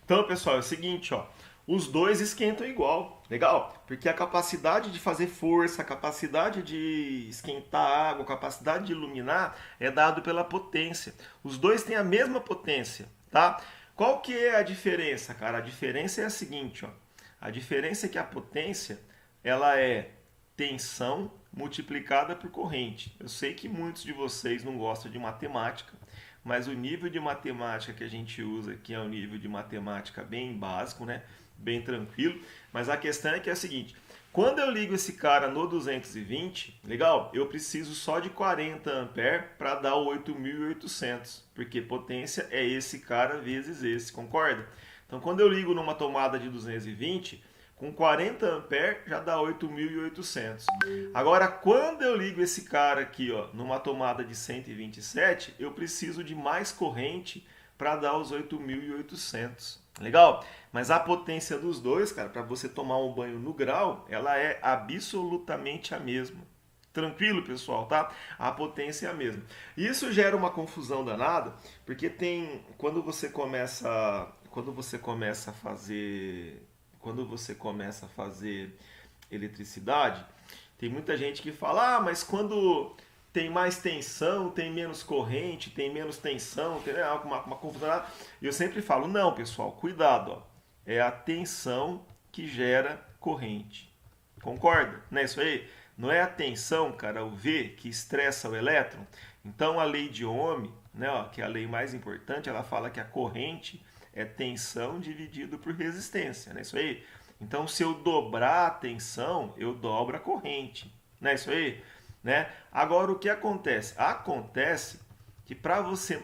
Então, pessoal, é o seguinte, ó, os dois esquentam igual, legal? Porque a capacidade de fazer força, a capacidade de esquentar água, a capacidade de iluminar é dado pela potência. Os dois têm a mesma potência, tá? Qual que é a diferença, cara? A diferença é a seguinte, ó. A diferença é que a potência, ela é tensão multiplicada por corrente. Eu sei que muitos de vocês não gostam de matemática, mas o nível de matemática que a gente usa aqui é um nível de matemática bem básico, né? Bem tranquilo. Mas a questão é que é a seguinte: quando eu ligo esse cara no 220, legal? Eu preciso só de 40 amperes para dar o 8.800, porque potência é esse cara vezes esse, concorda? Então, quando eu ligo numa tomada de 220, com 40 amperes já dá 8.800. Agora, quando eu ligo esse cara aqui, ó, numa tomada de 127, eu preciso de mais corrente para dar os 8.800. Legal? Mas a potência dos dois, cara, para você tomar um banho no grau, ela é absolutamente a mesma. Tranquilo, pessoal, tá? A potência é a mesma. Isso gera uma confusão danada, porque tem quando você começa a fazer eletricidade, tem muita gente que fala: "Ah, mas quando tem mais tensão, tem menos corrente, tem menos tensão, tem uma confusão". E eu sempre falo: "Não, pessoal, cuidado, ó. É a tensão que gera corrente". Concorda? Não é isso aí? Não é a tensão, cara, o V, que estressa o elétron? Então a lei de Ohm, né, ó, que é a lei mais importante, ela fala que a corrente é tensão dividido por resistência, não é isso aí? Então se eu dobrar a tensão, eu dobro a corrente, não é isso aí? Né? Agora o que acontece? Acontece que para você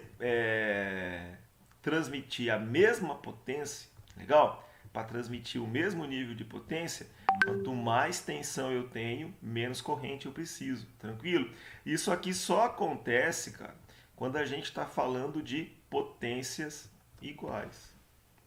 transmitir a mesma potência, legal? Para transmitir o mesmo nível de potência, quanto mais tensão eu tenho, menos corrente eu preciso, tranquilo? Isso aqui só acontece, cara, quando a gente está falando de potências iguais,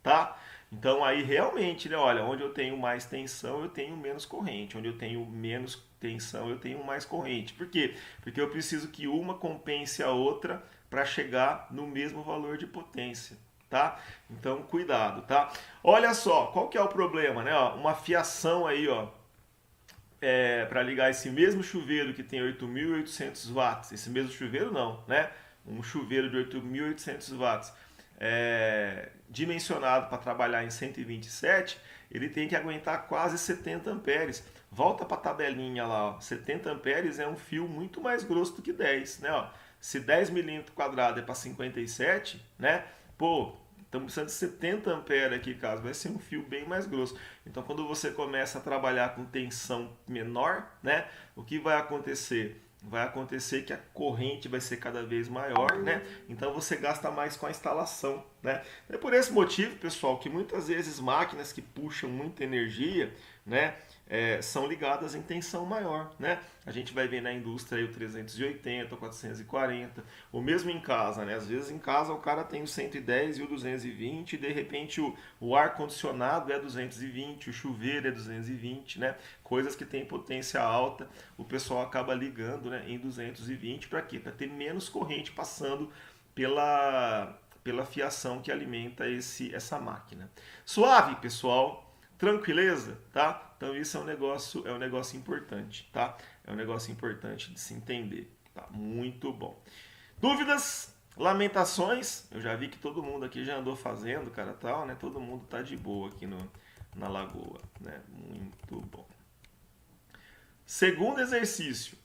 tá? Então aí realmente, né, olha, onde eu tenho mais tensão, eu tenho menos corrente. Onde eu tenho menos tensão, eu tenho mais corrente. Por quê? Porque eu preciso que uma compense a outra para chegar no mesmo valor de potência, tá? Então cuidado, tá? Olha só, qual que é o problema, né? Ó, uma fiação aí, ó, para ligar esse mesmo chuveiro que tem 8.800 watts, esse mesmo chuveiro não, né? Um chuveiro de 8.800 watts, dimensionado para trabalhar em 127, ele tem que aguentar quase 70 amperes. Volta para a tabelinha lá, ó. 70 amperes é um fio muito mais grosso do que 10, né? Ó. Se 10 milímetros quadrados é para 57, né? Pô, estamos precisando de 70 amperes aqui, caso vai ser um fio bem mais grosso. Então, quando você começa a trabalhar com tensão menor, né? O que vai acontecer? Vai acontecer que a corrente vai ser cada vez maior, né? Então você gasta mais com a instalação, né? É por esse motivo, pessoal, que muitas vezes máquinas que puxam muita energia, né, são ligadas em tensão maior, né? A gente vai ver na indústria aí o 380, o 440, ou mesmo em casa, né? Às vezes em casa o cara tem o 110 e o 220 e de repente o ar-condicionado é 220, o chuveiro é 220, né? Coisas que têm potência alta, o pessoal acaba ligando, né, em 220 para quê? Para ter menos corrente passando pela fiação que alimenta essa máquina. Suave, pessoal? Tranquileza, tá? Então isso é um negócio importante, tá? É um negócio importante de se entender, tá? Muito bom. Dúvidas? Lamentações? Eu já vi que todo mundo aqui já andou fazendo, cara, tal, né? Todo mundo tá de boa aqui na lagoa, né? Muito bom. Segundo exercício.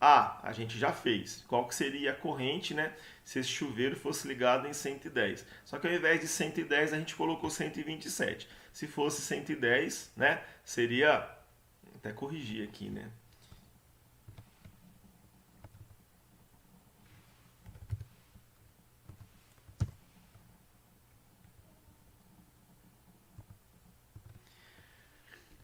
A gente já fez. Qual que seria a corrente, né? Se esse chuveiro fosse ligado em 110. Só que ao invés de 110 a gente colocou 127. Se fosse 110, né? Seria... Até corrigir aqui, né?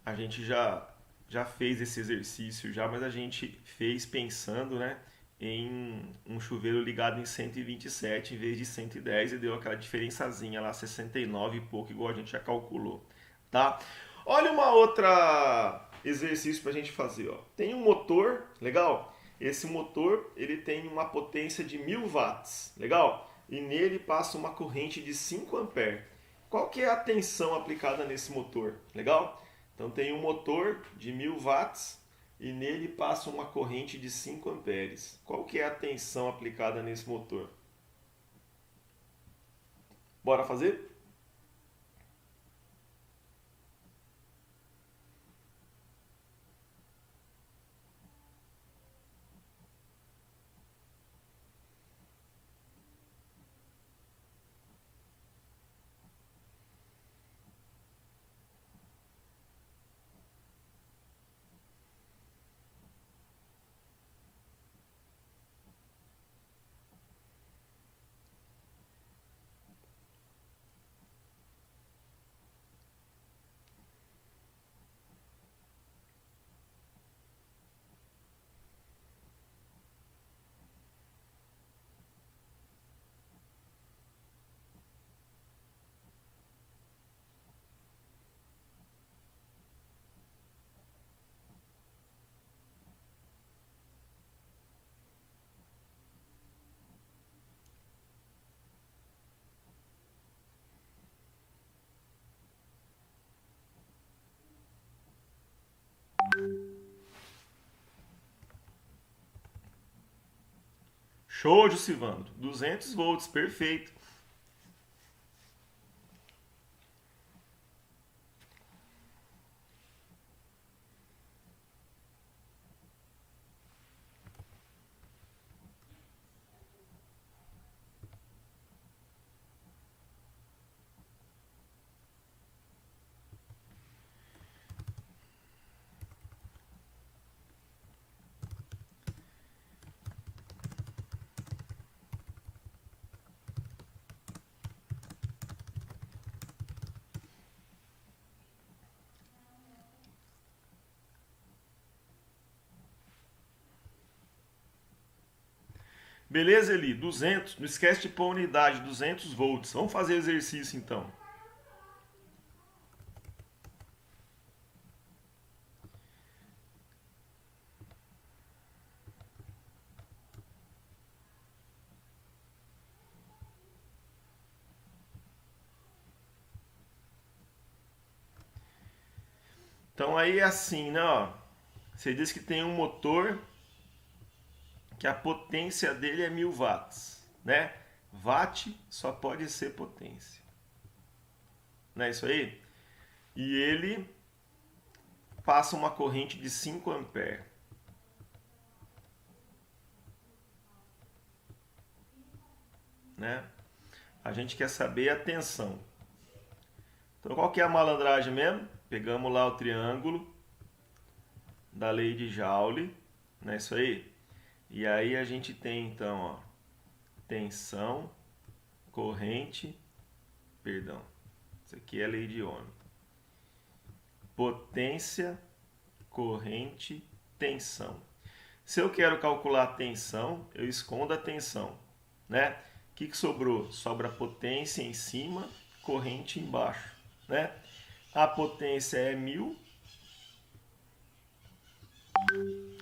A gente já fez esse exercício já, mas a gente fez pensando, né, em um chuveiro ligado em 127 em vez de 110 e deu aquela diferençazinha lá, 69 e pouco, igual a gente já calculou, tá? Olha uma outra exercício pra gente fazer, ó. Tem um motor, legal? Esse motor, ele tem uma potência de 1.000 watts, legal? E nele passa uma corrente de 5 amperes. qual que é a tensão aplicada nesse motor? Legal? Então tem um motor de 1000 watts e nele passa uma corrente de 5 amperes. Qual que é a tensão aplicada nesse motor? Bora fazer? Show, Jusivandro. 200 volts, perfeito. Beleza, Eli? 200. Não esquece de pôr unidade, 200 volts. Vamos fazer exercício então. Então aí é assim, né? Ó, você diz que tem um motor que a potência dele é 1000 watts, né? Watt só pode ser potência. Não é isso aí? E ele passa uma corrente de 5 amperes. Né? A gente quer saber a tensão. Então qual que é a malandragem mesmo? Pegamos lá o triângulo da lei de Joule, não é isso aí? E aí a gente tem então, ó, tensão, corrente, perdão, isso aqui é a lei de Ohm. Potência, corrente, tensão. Se eu quero calcular a tensão, eu escondo a tensão, né? O que sobrou? Sobra potência em cima, corrente embaixo, né? A potência é 1000,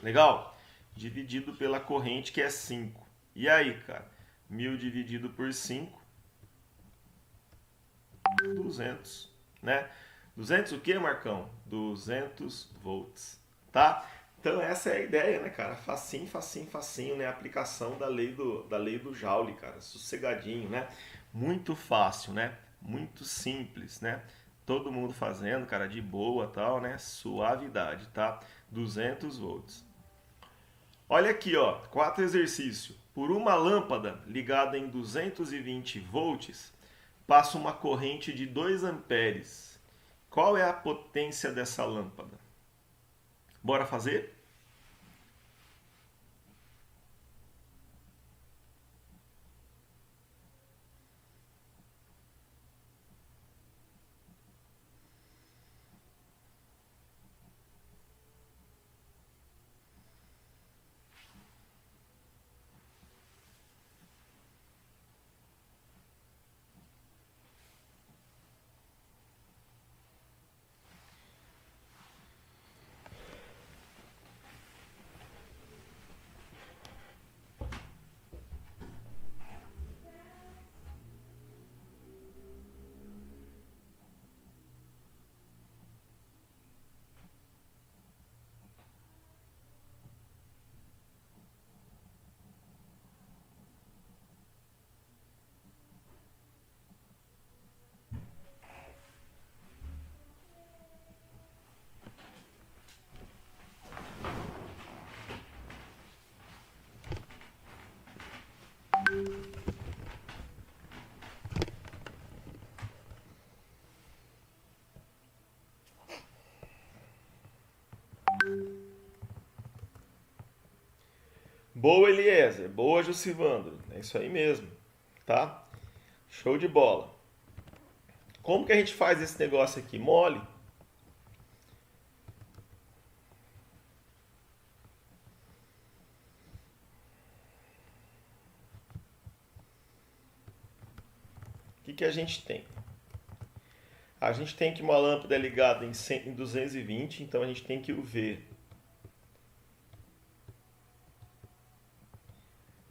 legal? Dividido pela corrente que é 5. E aí, cara? 1000 dividido por 5, 200, né? 200 o que, Marcão? 200 volts, tá? Então essa é a ideia, né, cara? Facinho, facinho, facinho, né? A aplicação da lei do Joule, cara. Sossegadinho, né? Muito fácil, né? Muito simples, né? Todo mundo fazendo, cara, de boa, tal, né? Suavidade, tá? 200 volts. Olha aqui, ó, 4 exercícios. Por uma lâmpada ligada em 220 volts, passa uma corrente de 2 amperes. Qual é a potência dessa lâmpada? Bora fazer? Boa, Eliezer. Boa, Jucivandro. É isso aí mesmo, tá? Show de bola. Como que a gente faz esse negócio aqui? Mole. O que que a gente tem? A gente tem que uma lâmpada é ligada em 220, então a gente tem que o V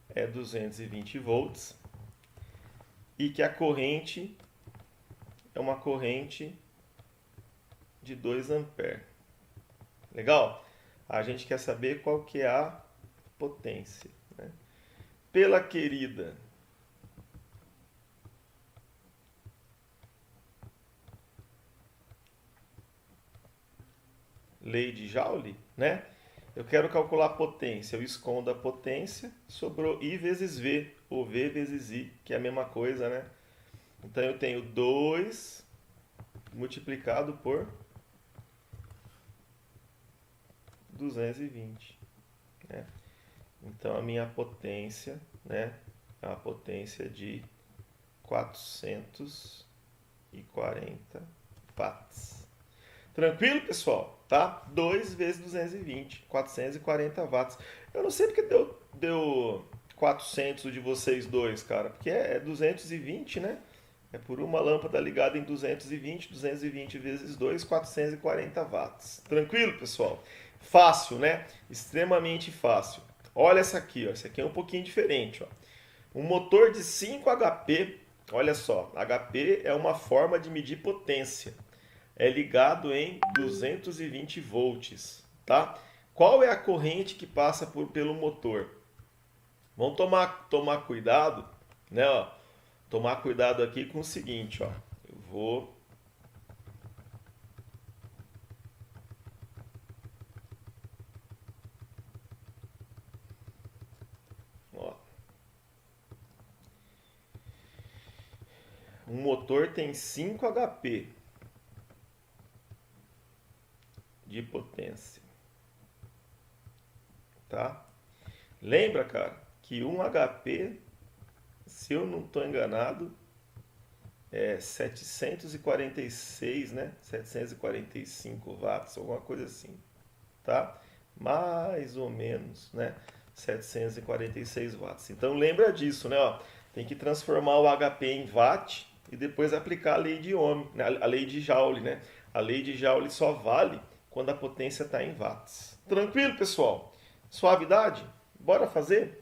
é 220 volts e que a corrente é uma corrente de 2 amperes. Legal? A gente quer saber qual que é a potência, né? Pela querida lei de Joule, né? Eu quero calcular a potência. Eu escondo a potência, sobrou I vezes V, ou V vezes I, que é a mesma coisa, né? Então eu tenho 2 multiplicado por 220, né? Então a minha potência, né, é uma potência de 440 watts. Tranquilo, pessoal? Tá? 2 vezes 220, 440 watts. Eu não sei porque deu 400 de vocês dois, cara, porque é 220, né? É por uma lâmpada ligada em 220, 220 vezes 2, 440 watts. Tranquilo, pessoal? Fácil, né? Extremamente fácil. Olha essa aqui, ó. Essa aqui é um pouquinho diferente, ó. Um motor de 5 HP, olha só, HP é uma forma de medir potência. É ligado em 220 volts, tá? Qual é a corrente que passa pelo motor? Vamos tomar cuidado, né? Ó, tomar cuidado aqui com o seguinte, ó. Eu vou, ó, um motor tem 5 HP de potência, tá? Lembra, cara, que 1 HP, se eu não estou enganado, é 746, né? 745 watts, alguma coisa assim, tá? Mais ou menos, né? 746 watts. Então lembra disso, né? Ó, tem que transformar o HP em watt e depois aplicar a lei de Ohm, né? A lei de Joule, né? A lei de Joule só vale quando a potência está em watts. Tranquilo, pessoal? Suavidade? Bora fazer?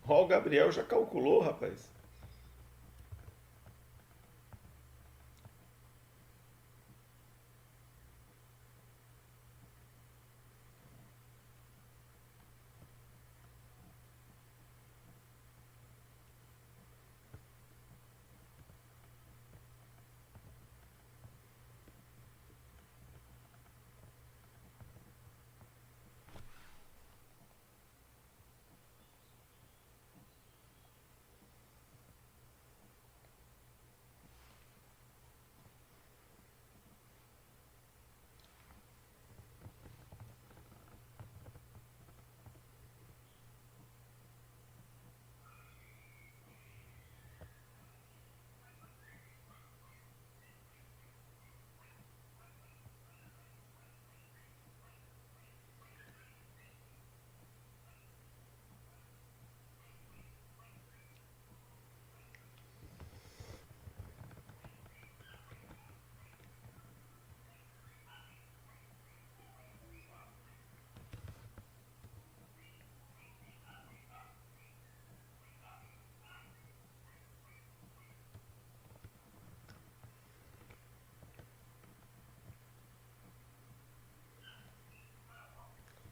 Ó, o Gabriel já calculou, rapaz.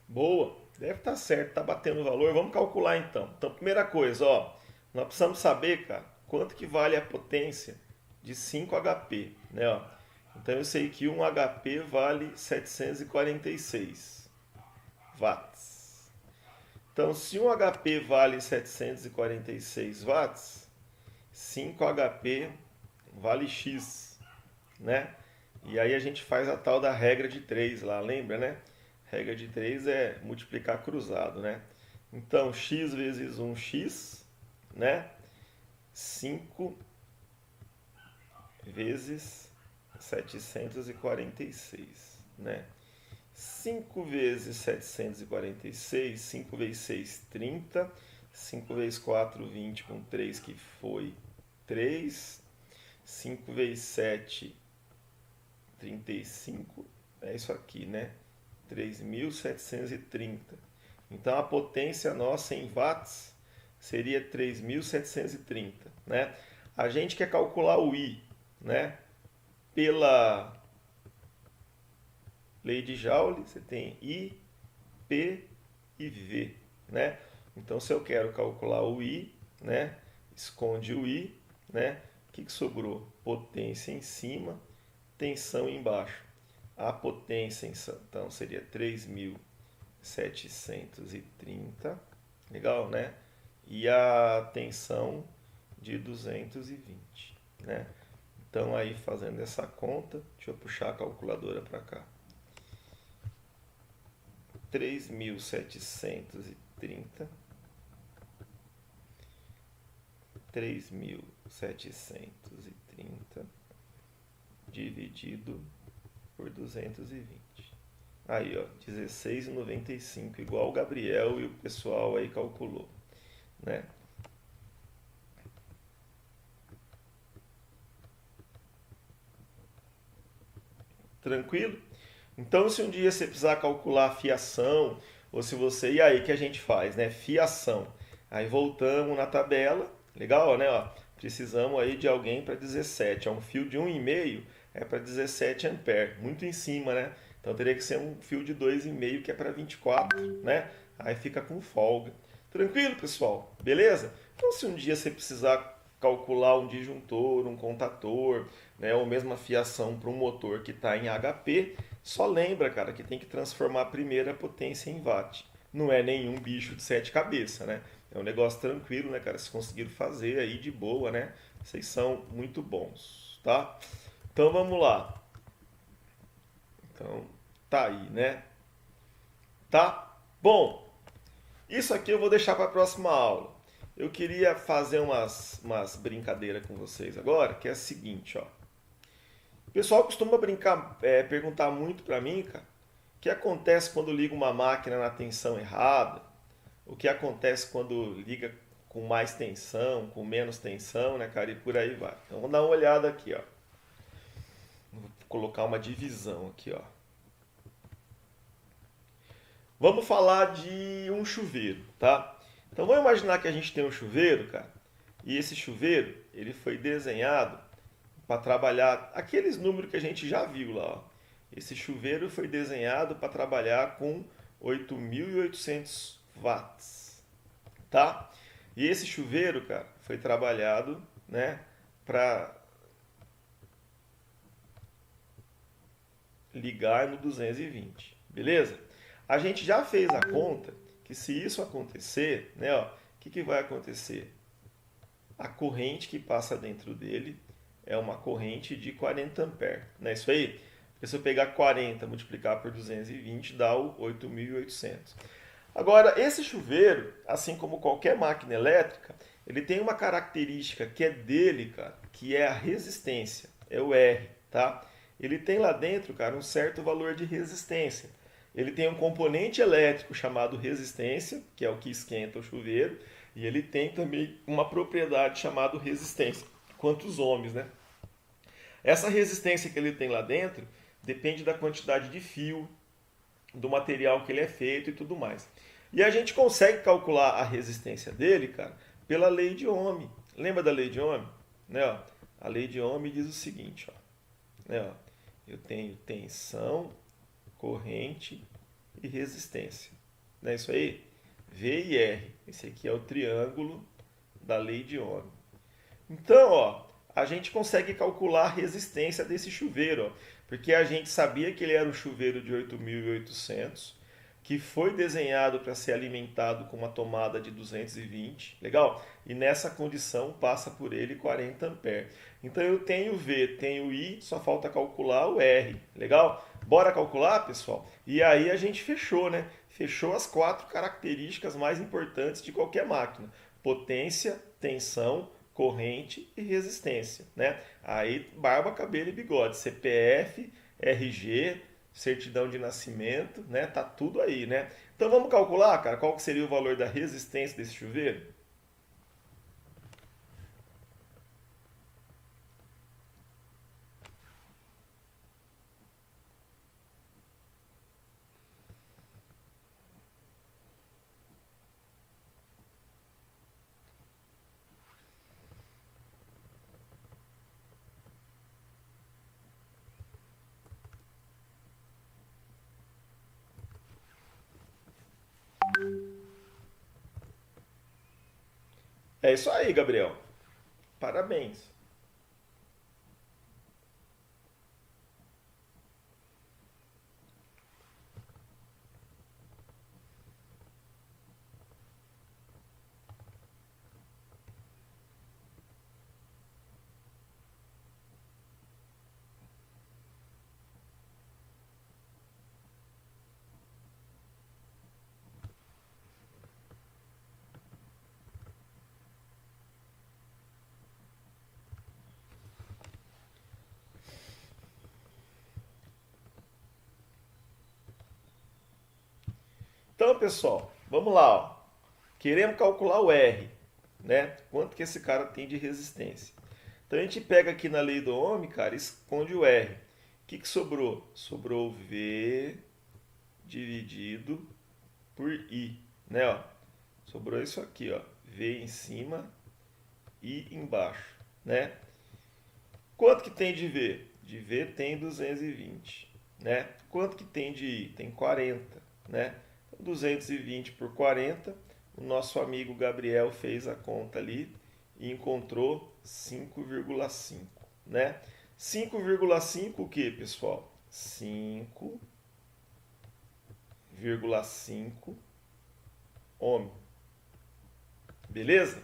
Boa, deve estar certo, tá batendo o valor. Vamos calcular então. Então, primeira coisa, ó, nós precisamos saber, cara, quanto que vale a potência de 5 HP, né, ó. Então eu sei que 1 HP vale 746 watts. Então, se 1 HP vale 746 watts, 5 HP vale X, né? E aí a gente faz a tal da regra de 3 lá, lembra, né? Regra de 3 é multiplicar cruzado, né? Então, x vezes 1x, né? 5 vezes 746, né? 5 vezes 746, 5 vezes 6, 30. 5 vezes 4, 20, com 3 que foi 3. 5 vezes 7, 35. É isso aqui, né? 3.730. Então a potência nossa em watts seria 3.730, né? A gente quer calcular o I, né? Pela lei de Joule, você tem I, P e V, né? Então se eu quero calcular o I, né? Esconde o I, né? O que sobrou? Potência em cima, tensão embaixo. A potência então seria 3.730, legal, né? E a tensão de 220, né? Então aí fazendo essa conta, deixa eu puxar a calculadora para cá. 3.730 dividido por 220. Aí, ó, 16,95, igual o Gabriel e o pessoal aí calculou, né? Tranquilo? Então, se um dia você precisar calcular a fiação, ou se você... E aí, que a gente faz, né? Fiação. Aí voltamos na tabela, legal, né? Ó, precisamos aí de alguém para 17. É um fio de 1,5, é para 17 ampere. Muito em cima, né? Então teria que ser um fio de 2,5 que é para 24, né? Aí fica com folga. Tranquilo, pessoal? Beleza? Então, se um dia você precisar calcular um disjuntor, um contator, né, ou mesmo a fiação para um motor que está em HP, só lembra, cara, que tem que transformar a primeira potência em watt. Não é nenhum bicho de 7 cabeças, né? É um negócio tranquilo, né, cara? Vocês conseguiram fazer aí de boa, né? Vocês são muito bons, tá? Então vamos lá. Então, tá aí, né? Tá? Bom, isso aqui eu vou deixar para a próxima aula. Eu queria fazer umas brincadeiras com vocês agora, que é a seguinte, ó. O pessoal costuma brincar, perguntar muito para mim, cara, o que acontece quando liga uma máquina na tensão errada, o que acontece quando liga com mais tensão, com menos tensão, né, cara, e por aí vai. Então vamos dar uma olhada aqui, ó. Vou colocar uma divisão aqui, ó. Vamos falar de um chuveiro, tá? Então vamos imaginar que a gente tem um chuveiro, cara, e esse chuveiro ele foi desenhado para trabalhar aqueles números que a gente já viu lá. Ó. Esse chuveiro foi desenhado para trabalhar com 8.800 watts, tá? E esse chuveiro, cara, foi trabalhado, né, para ligar no 220, beleza? A gente já fez a conta que se isso acontecer, né, ó, o que vai acontecer? A corrente que passa dentro dele é uma corrente de 40 amperes, não é isso aí? Porque se eu pegar 40 multiplicar por 220 dá o 8.800. Agora, esse chuveiro, assim como qualquer máquina elétrica, ele tem uma característica que é dele, cara, que é a resistência, é o R, tá? Ele tem lá dentro, cara, um certo valor de resistência. Ele tem um componente elétrico chamado resistência, que é o que esquenta o chuveiro, e ele tem também uma propriedade chamada resistência, quantos ohms, né? Essa resistência que ele tem lá dentro depende da quantidade de fio, do material que ele é feito e tudo mais. E a gente consegue calcular a resistência dele, cara, pela lei de Ohm. Lembra da lei de Ohm? Né, ó, a lei de Ohm diz o seguinte, ó, né, ó, eu tenho tensão, corrente e resistência. Não é isso aí? V e R. Esse aqui é o triângulo da lei de Ohm. Então, ó, a gente consegue calcular a resistência desse chuveiro, ó, porque a gente sabia que ele era um chuveiro de 8.800, que foi desenhado para ser alimentado com uma tomada de 220, legal? E nessa condição passa por ele 40 amperes. Então eu tenho V, tenho I, só falta calcular o R, legal? Bora calcular, pessoal? E aí a gente fechou, né? Fechou as 4 características mais importantes de qualquer máquina: potência, tensão, corrente e resistência, né? Aí barba, cabelo e bigode, CPF, RG, certidão de nascimento, né? Tá tudo aí, né? Então vamos calcular, cara, qual que seria o valor da resistência desse chuveiro? É isso aí, Gabriel. Parabéns. Então, pessoal, vamos lá, ó. Queremos calcular o R, né? Quanto que esse cara tem de resistência. Então a gente pega aqui na lei do Ohm, cara, e esconde o R. O que sobrou? Sobrou V dividido por I, né? Ó. Sobrou isso aqui, ó. V em cima, I embaixo, né? Quanto que tem de V? De V tem 220, né? Quanto que tem de I? Tem 40, né? 220 por 40, o nosso amigo Gabriel fez a conta ali e encontrou 5,5, né? 5,5 o que, pessoal? 5,5 ohm. Beleza?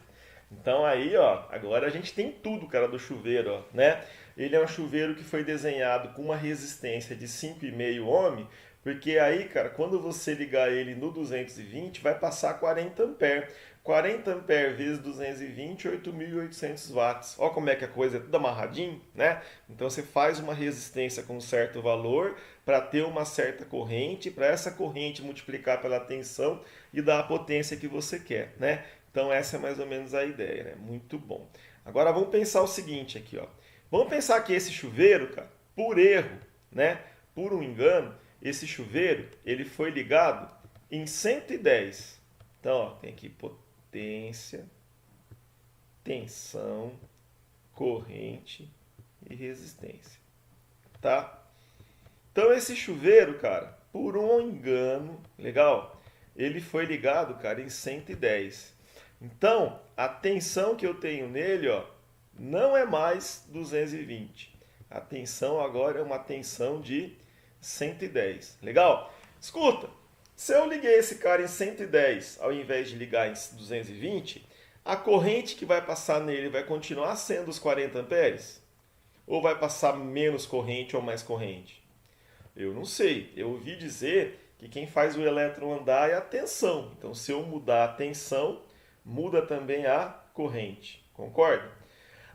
Então aí, ó, agora a gente tem tudo, cara, do chuveiro, ó, né? Ele é um chuveiro que foi desenhado com uma resistência de 5,5 ohm, porque aí, cara, quando você ligar ele no 220, vai passar 40 amperes. 40 amperes vezes 220, 8.800 watts. Ó como é que a coisa é tudo amarradinho, né? Então você faz uma resistência com um certo valor para ter uma certa corrente, para essa corrente multiplicar pela tensão e dar a potência que você quer, né? Então essa é mais ou menos a ideia, né? Muito bom. Agora vamos pensar o seguinte aqui, ó. Vamos pensar que esse chuveiro, cara, por erro, né? Por um engano, esse chuveiro, ele foi ligado em 110. Então, ó, tem aqui potência, tensão, corrente e resistência, tá? Então esse chuveiro, cara, por um engano, legal, ele foi ligado, cara, em 110. Então, a tensão que eu tenho nele, ó, não é mais 220. A tensão agora é uma tensão de 110. Legal? Escuta, se eu liguei esse cara em 110 ao invés de ligar em 220, a corrente que vai passar nele vai continuar sendo os 40 amperes? Ou vai passar menos corrente ou mais corrente? Eu não sei. Eu ouvi dizer que quem faz o elétron andar é a tensão. Então, se eu mudar a tensão, muda também a corrente. Concorda?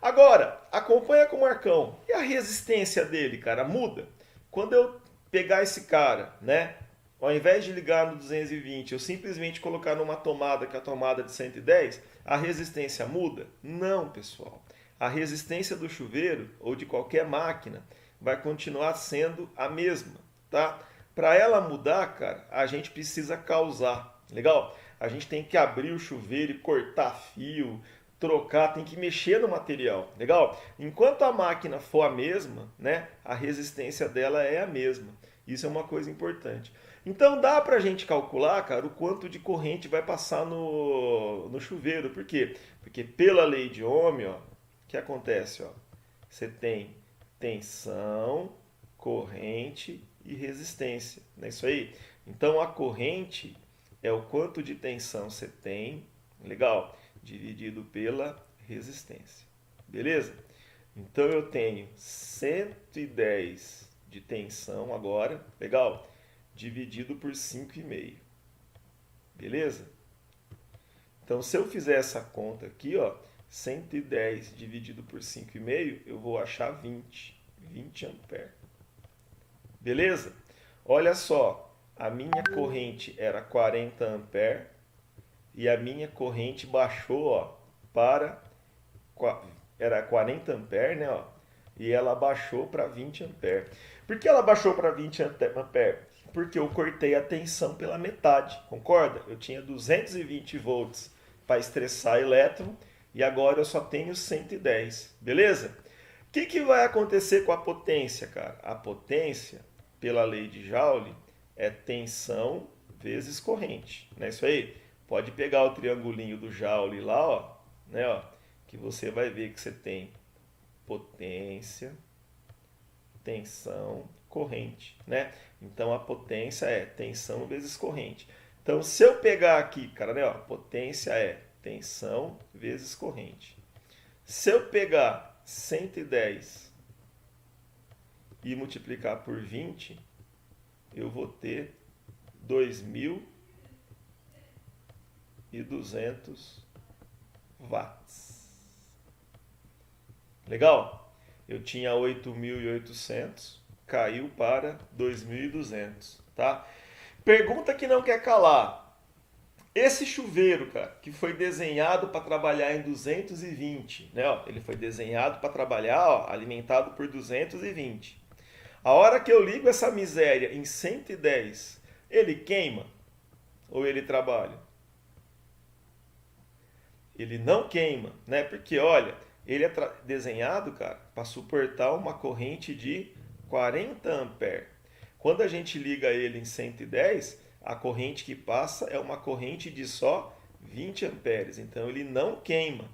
Agora, acompanha com o Marcão. E a resistência dele, cara, muda? Quando eu pegar esse cara, né? Ao invés de ligar no 220, eu simplesmente colocar numa tomada, que é a tomada de 110, a resistência muda? Não, pessoal. A resistência do chuveiro ou de qualquer máquina vai continuar sendo a mesma, tá? Para ela mudar, cara, a gente precisa causar. Legal? A gente tem que abrir o chuveiro e cortar fio, trocar, tem que mexer no material. Legal? Enquanto a máquina for a mesma, né, a resistência dela é a mesma. Isso é uma coisa importante. Então dá pra gente calcular, cara, o quanto de corrente vai passar no chuveiro. Por quê? Porque pela lei de Ohm, ó, o que acontece? Ó? Você tem tensão, corrente e resistência. Não é isso aí? Então a corrente é o quanto de tensão você tem, legal, dividido pela resistência. Beleza? Então eu tenho 110 de tensão agora, legal, dividido por 5,5. Beleza? Então se eu fizer essa conta aqui, ó, 110 dividido por 5,5, eu vou achar 20 ampere. Beleza? Olha só, a minha corrente era 40 ampere e a minha corrente baixou, ó, para era 40 ampere, né, ó, e ela baixou para 20 ampere. Por que ela baixou para 20 ampere? Porque eu cortei a tensão pela metade, concorda? Eu tinha 220 volts para estressar elétron e agora eu só tenho 110, beleza? O que vai acontecer com a potência, cara? A potência, pela lei de Joule, é tensão vezes corrente, não é isso aí? Pode pegar o triangulinho do Joule lá, ó, né, ó, que você vai ver que você tem potência, tensão, corrente, né? Então a potência é tensão vezes corrente. Então se eu pegar aqui, cara, né, ó, potência é tensão vezes corrente. Se eu pegar 110 e multiplicar por 20, eu vou ter 2.200 watts. Legal? Eu tinha 8.800, caiu para 2.200, tá? Pergunta que não quer calar. Esse chuveiro, cara, que foi desenhado para trabalhar em 220, né? Ó, ele foi desenhado para trabalhar, ó, alimentado por 220. A hora que eu ligo essa miséria em 110, ele queima ou ele trabalha? Ele não queima, né? Porque, olha, ele é desenhado, cara, para suportar uma corrente de 40 amperes. Quando a gente liga ele em 110, a corrente que passa é uma corrente de só 20 amperes. Então ele não queima.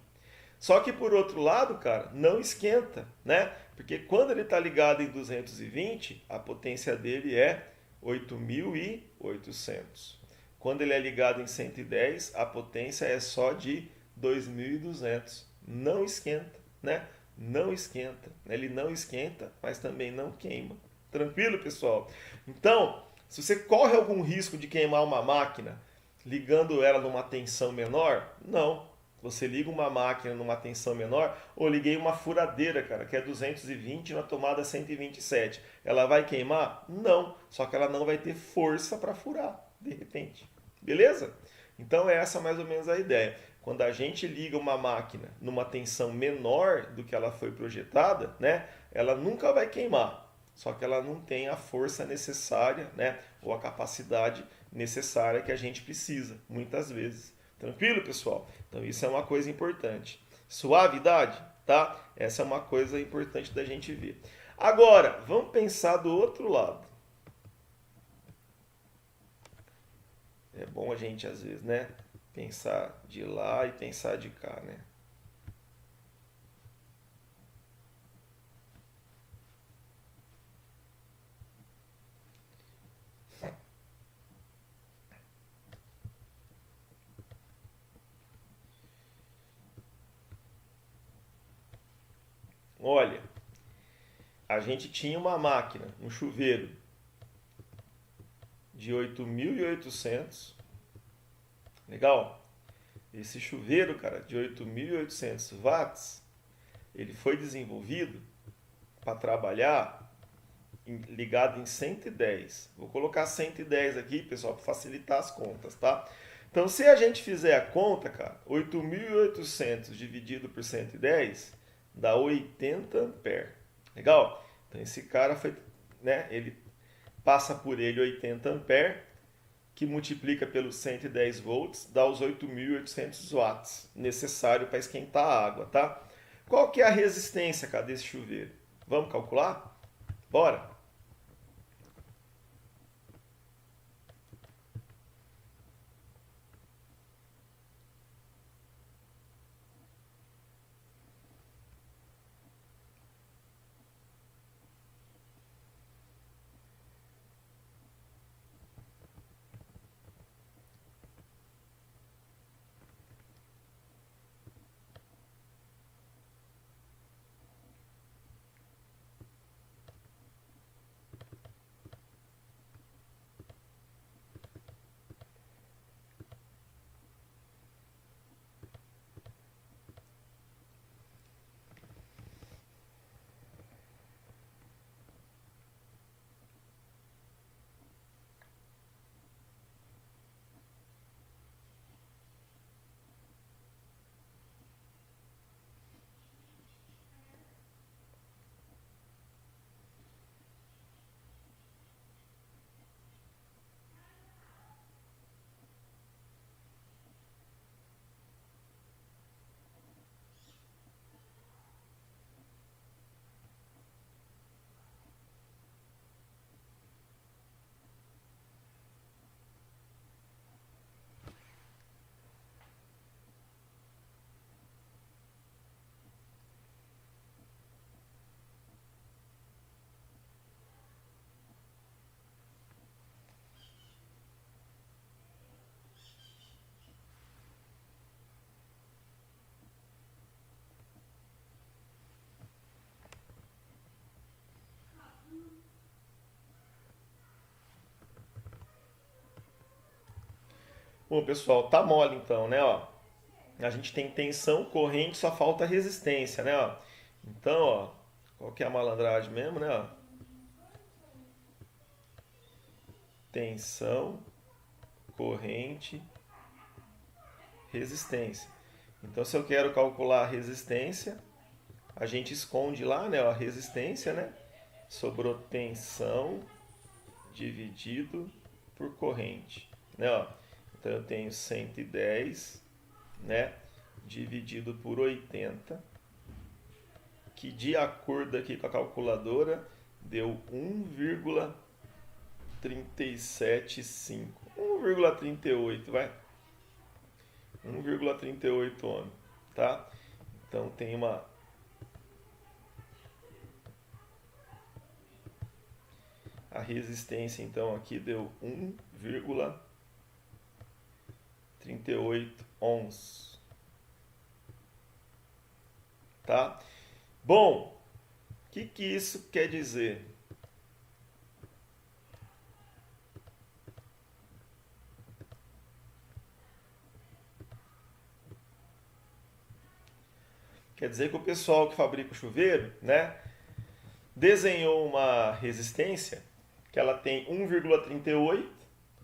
Só que por outro lado, cara, não esquenta, né? Porque quando ele está ligado em 220, a potência dele é 8.800. Quando ele é ligado em 110, a potência é só de 2.200. Não esquenta, né? Não esquenta. Ele não esquenta, mas também não queima. Tranquilo, pessoal? Então, se você corre algum risco de queimar uma máquina ligando ela numa tensão menor, não. Você liga uma máquina numa tensão menor, ou liguei uma furadeira, cara, que é 220 na tomada 127. Ela vai queimar? Não. Só que ela não vai ter força para furar, de repente. Beleza? Então é essa mais ou menos a ideia. Quando a gente liga uma máquina numa tensão menor do que ela foi projetada, né, ela nunca vai queimar. Só que ela não tem a força necessária, né, ou a capacidade necessária que a gente precisa, muitas vezes. Tranquilo, pessoal? Então isso é uma coisa importante. Suavidade, tá? Essa é uma coisa importante da gente ver. Agora, vamos pensar do outro lado. É bom a gente, às vezes, né? Pensar de lá e pensar de cá, né? Olha, a gente tinha uma máquina, um chuveiro de 8.800. Legal? Esse chuveiro, cara, de 8.800 watts, ele foi desenvolvido para trabalhar ligado em 110. Vou colocar 110 aqui, pessoal, para facilitar as contas, tá? Então, se a gente fizer a conta, cara, 8.800 dividido por 110 dá 80 amperes. Legal? Então, esse cara foi, né, ele passa por ele 80 amperes, que multiplica pelos 110 volts, dá os 8.800 watts necessário para esquentar a água, tá? Qual que é a resistência, cara, desse chuveiro? Vamos calcular? Bora! Bom, pessoal, tá mole então, né? Ó, a gente tem tensão, corrente, só falta resistência, né? Ó, então, ó, qual que é a malandragem mesmo, né? Ó, tensão, corrente, resistência. Então, se eu quero calcular a resistência, a gente esconde lá, né? Ó, a resistência, né? Sobrou tensão dividido por corrente, né? Ó, então eu tenho 110, né? Dividido por 80, que de acordo aqui com a calculadora deu 1,375, 1,38, vai, 1,38 ohms, tá? Então tem uma a resistência então aqui deu 1,38 ohms, tá? Bom, o que isso quer dizer? Quer dizer que o pessoal que fabrica o chuveiro, né, desenhou uma resistência que ela tem 1,38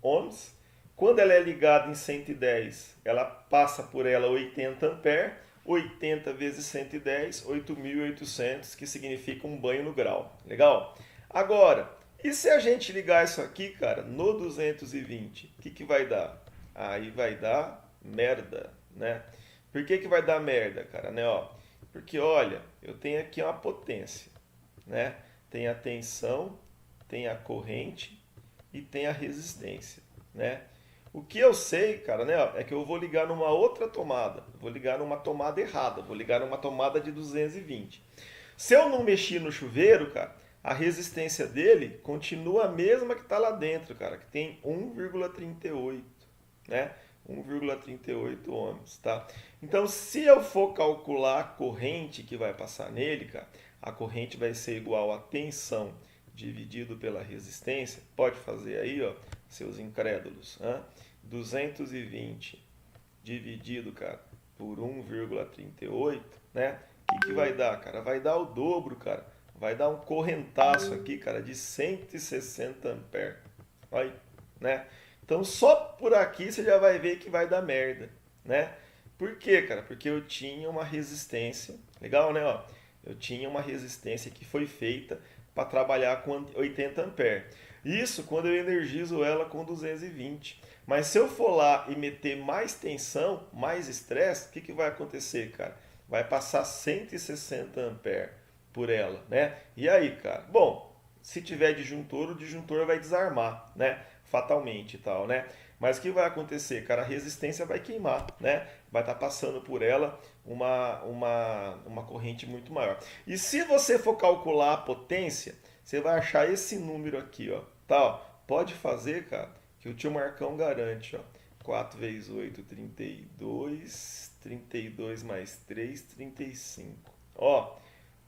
ohms. Quando ela é ligada em 110, ela passa por ela 80 amperes. 80 vezes 110, 8.800, que significa um banho no grau. Legal? Agora, e se a gente ligar isso aqui, cara, no 220, o que vai dar? Aí vai dar merda, né? Por que que vai dar merda, cara, né, ó? Porque, olha, eu tenho aqui uma potência, né? Tem a tensão, tem a corrente e tem a resistência, né? O que eu sei, cara, né, ó, é que eu vou ligar numa outra tomada. Vou ligar numa tomada errada. Vou ligar numa tomada de 220. Se eu não mexer no chuveiro, cara, a resistência dele continua a mesma que está lá dentro, cara, que tem 1,38, né? 1,38 ohms, tá? Então, se eu for calcular a corrente que vai passar nele, cara, a corrente vai ser igual a tensão dividido pela resistência. Pode fazer aí, ó, seus incrédulos, né? 220 dividido, cara, por 1,38, né? O que vai dar, cara? Vai dar o dobro, cara. Vai dar um correntaço aqui, cara, de 160 amperes. Olha aí, né? Então só por aqui você já vai ver que vai dar merda, né? Por quê, cara? Porque eu tinha uma resistência, legal, né? Ó, eu tinha uma resistência que foi feita para trabalhar com 80 amperes. Isso quando eu energizo ela com 220. Mas se eu for lá e meter mais tensão, mais estresse, o que, que vai acontecer, cara? Vai passar 160 amperes por ela, né? E aí, cara? Bom, se tiver disjuntor, o disjuntor vai desarmar, né? Fatalmente e tal, né? Mas o que vai acontecer, cara? A resistência vai queimar, né? Vai estar passando por ela uma corrente muito maior. E se você for calcular a potência, você vai achar esse número aqui, ó. Tá, ó. Pode fazer, cara, que o tio Marcão garante, ó. 4 vezes 8, 32. 32 mais 3, 35. Ó,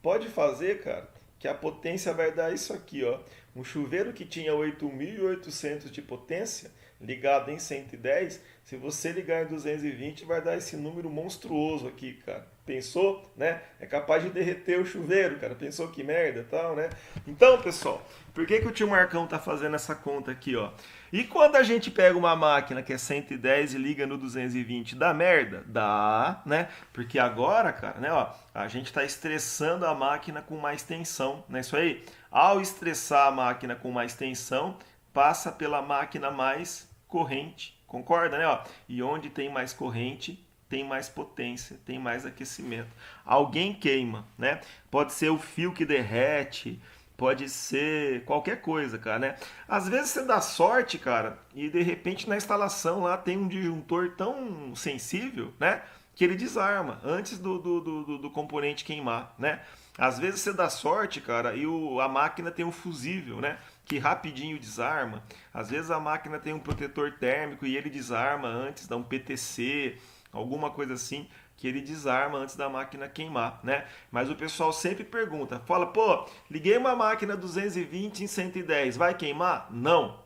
pode fazer, cara, que a potência vai dar isso aqui, ó. Um chuveiro que tinha 8.800 de potência, ligado em 110, se você ligar em 220, vai dar esse número monstruoso aqui, cara. Pensou, né? É capaz de derreter o chuveiro, cara. Pensou que merda e tal, né? Então, pessoal, por que que o tio Marcão tá fazendo essa conta aqui, ó? E quando a gente pega uma máquina que é 110 e liga no 220, dá merda? Dá, né? Porque agora, cara, né, ó, a gente tá estressando a máquina com mais tensão, não é isso aí? Ao estressar a máquina com mais tensão, passa pela máquina mais corrente. Concorda, né? Ó, e onde tem mais corrente, tem mais potência, tem mais aquecimento. Alguém queima, né? Pode ser o fio que derrete, pode ser qualquer coisa, cara, né? Às vezes você dá sorte, cara, e de repente na instalação lá tem um disjuntor tão sensível, né? Que ele desarma antes do componente queimar, né? Às vezes você dá sorte, cara, e a máquina tem um fusível, né? Que rapidinho desarma. Às vezes a máquina tem um protetor térmico e ele desarma antes, dá um PTC, alguma coisa assim, que ele desarma antes da máquina queimar, né? Mas o pessoal sempre pergunta, fala, pô, liguei uma máquina 220 em 110, vai queimar? Não.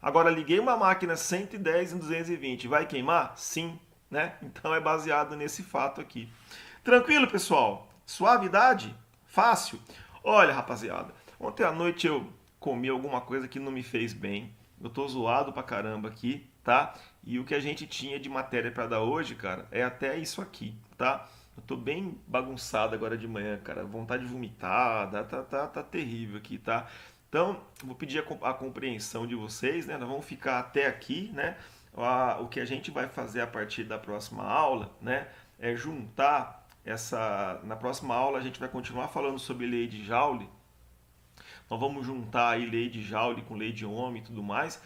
Agora, liguei uma máquina 110 em 220, vai queimar? Sim, né? Então é baseado nesse fato aqui. Tranquilo, pessoal? Suavidade? Fácil? Olha, rapaziada, ontem à noite eu comi alguma coisa que não me fez bem. Eu tô zoado pra caramba aqui, tá? E o que a gente tinha de matéria para dar hoje, cara, é até isso aqui, tá? Eu tô bem bagunçado agora de manhã, cara. Vontade de vomitar, tá terrível aqui, tá? Então, vou pedir a compreensão de vocês, né? Nós vamos ficar até aqui, né? O que a gente vai fazer a partir da próxima aula, né? É juntar essa. Na próxima aula a gente vai continuar falando sobre lei de Joule. Nós vamos juntar aí lei de Joule com lei de Ohm e tudo mais.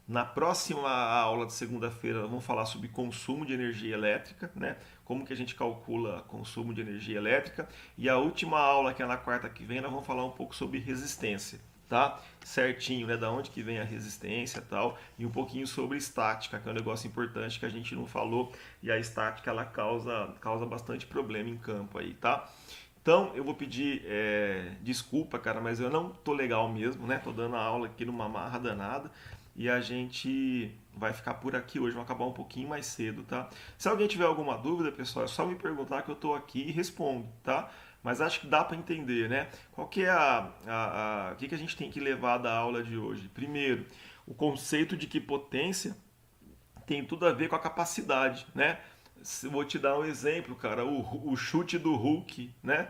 Na próxima aula de segunda-feira, vamos falar sobre consumo de energia elétrica, né? Como que a gente calcula consumo de energia elétrica. E a última aula, que é na quarta que vem, nós vamos falar um pouco sobre resistência, tá? Certinho, né? Da onde que vem a resistência e tal. E um pouquinho sobre estática, que é um negócio importante que a gente não falou. E a estática, ela causa bastante problema em campo aí, tá? Então, eu vou pedir desculpa, cara, mas eu não tô legal mesmo, né? Tô dando a aula aqui numa marra danada. E a gente vai ficar por aqui hoje, vamos acabar um pouquinho mais cedo, tá? Se alguém tiver alguma dúvida, pessoal, é só me perguntar que eu tô aqui e respondo, tá? Mas acho que dá para entender, né? Qual que é o que a gente tem que levar da aula de hoje? Primeiro, o conceito de que potência tem tudo a ver com a capacidade, né? Vou te dar um exemplo, cara. O chute do Hulk, né?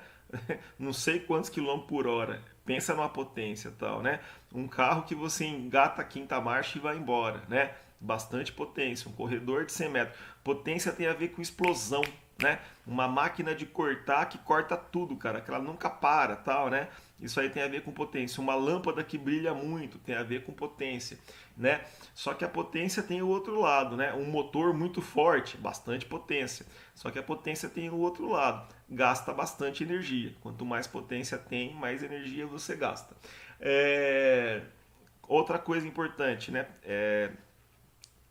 Não sei quantos quilômetros por hora. Pensa numa potência tal, né? Um carro que você engata a quinta marcha e vai embora, né? bastante potência, um corredor de 100 metros. Potência tem a ver com explosão, né? Uma máquina de cortar que corta tudo, cara, que ela nunca para, tal, né? Isso aí tem a ver com potência. Uma lâmpada que brilha muito tem a ver com potência, né? Só que a potência tem o outro lado, né? Um motor muito forte, bastante potência. Só que a potência tem o outro lado, gasta bastante energia. Quanto mais potência tem, mais energia você gasta. Outra coisa importante, né?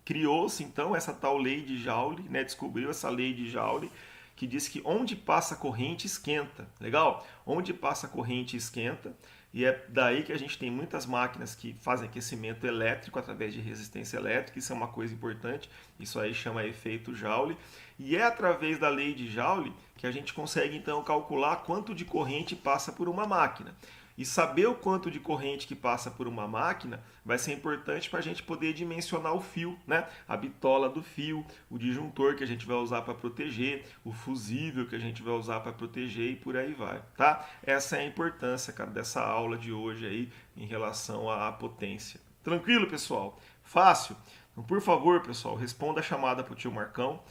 Criou-se então essa tal lei de Joule, né? Descobriu essa lei de Joule que diz que onde passa corrente esquenta, legal? Onde passa corrente esquenta, e é daí que a gente tem muitas máquinas que fazem aquecimento elétrico através de resistência elétrica, isso é uma coisa importante, isso aí chama efeito Joule, e é através da lei de Joule que a gente consegue então calcular quanto de corrente passa por uma máquina. E saber o quanto de corrente que passa por uma máquina vai ser importante para a gente poder dimensionar o fio, né? A bitola do fio, o disjuntor que a gente vai usar para proteger, o fusível que a gente vai usar para proteger e por aí vai, tá? Essa é a importância, cara, dessa aula de hoje aí em relação à potência. Tranquilo, pessoal? Fácil? Então, por favor, pessoal, responda a chamada para o tio Marcão.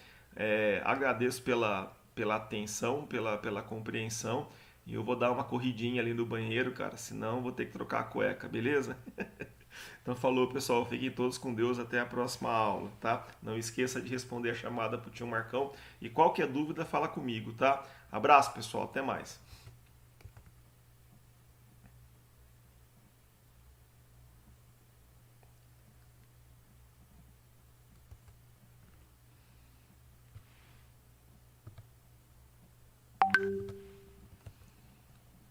Agradeço pela atenção, pela compreensão. E eu vou dar uma corridinha ali no banheiro, cara, senão vou ter que trocar a cueca, beleza? Então falou, pessoal, fiquem todos com Deus, até a próxima aula, tá? Não esqueça de responder a chamada pro tio Marcão e qualquer dúvida fala comigo, tá? Abraço, pessoal, até mais.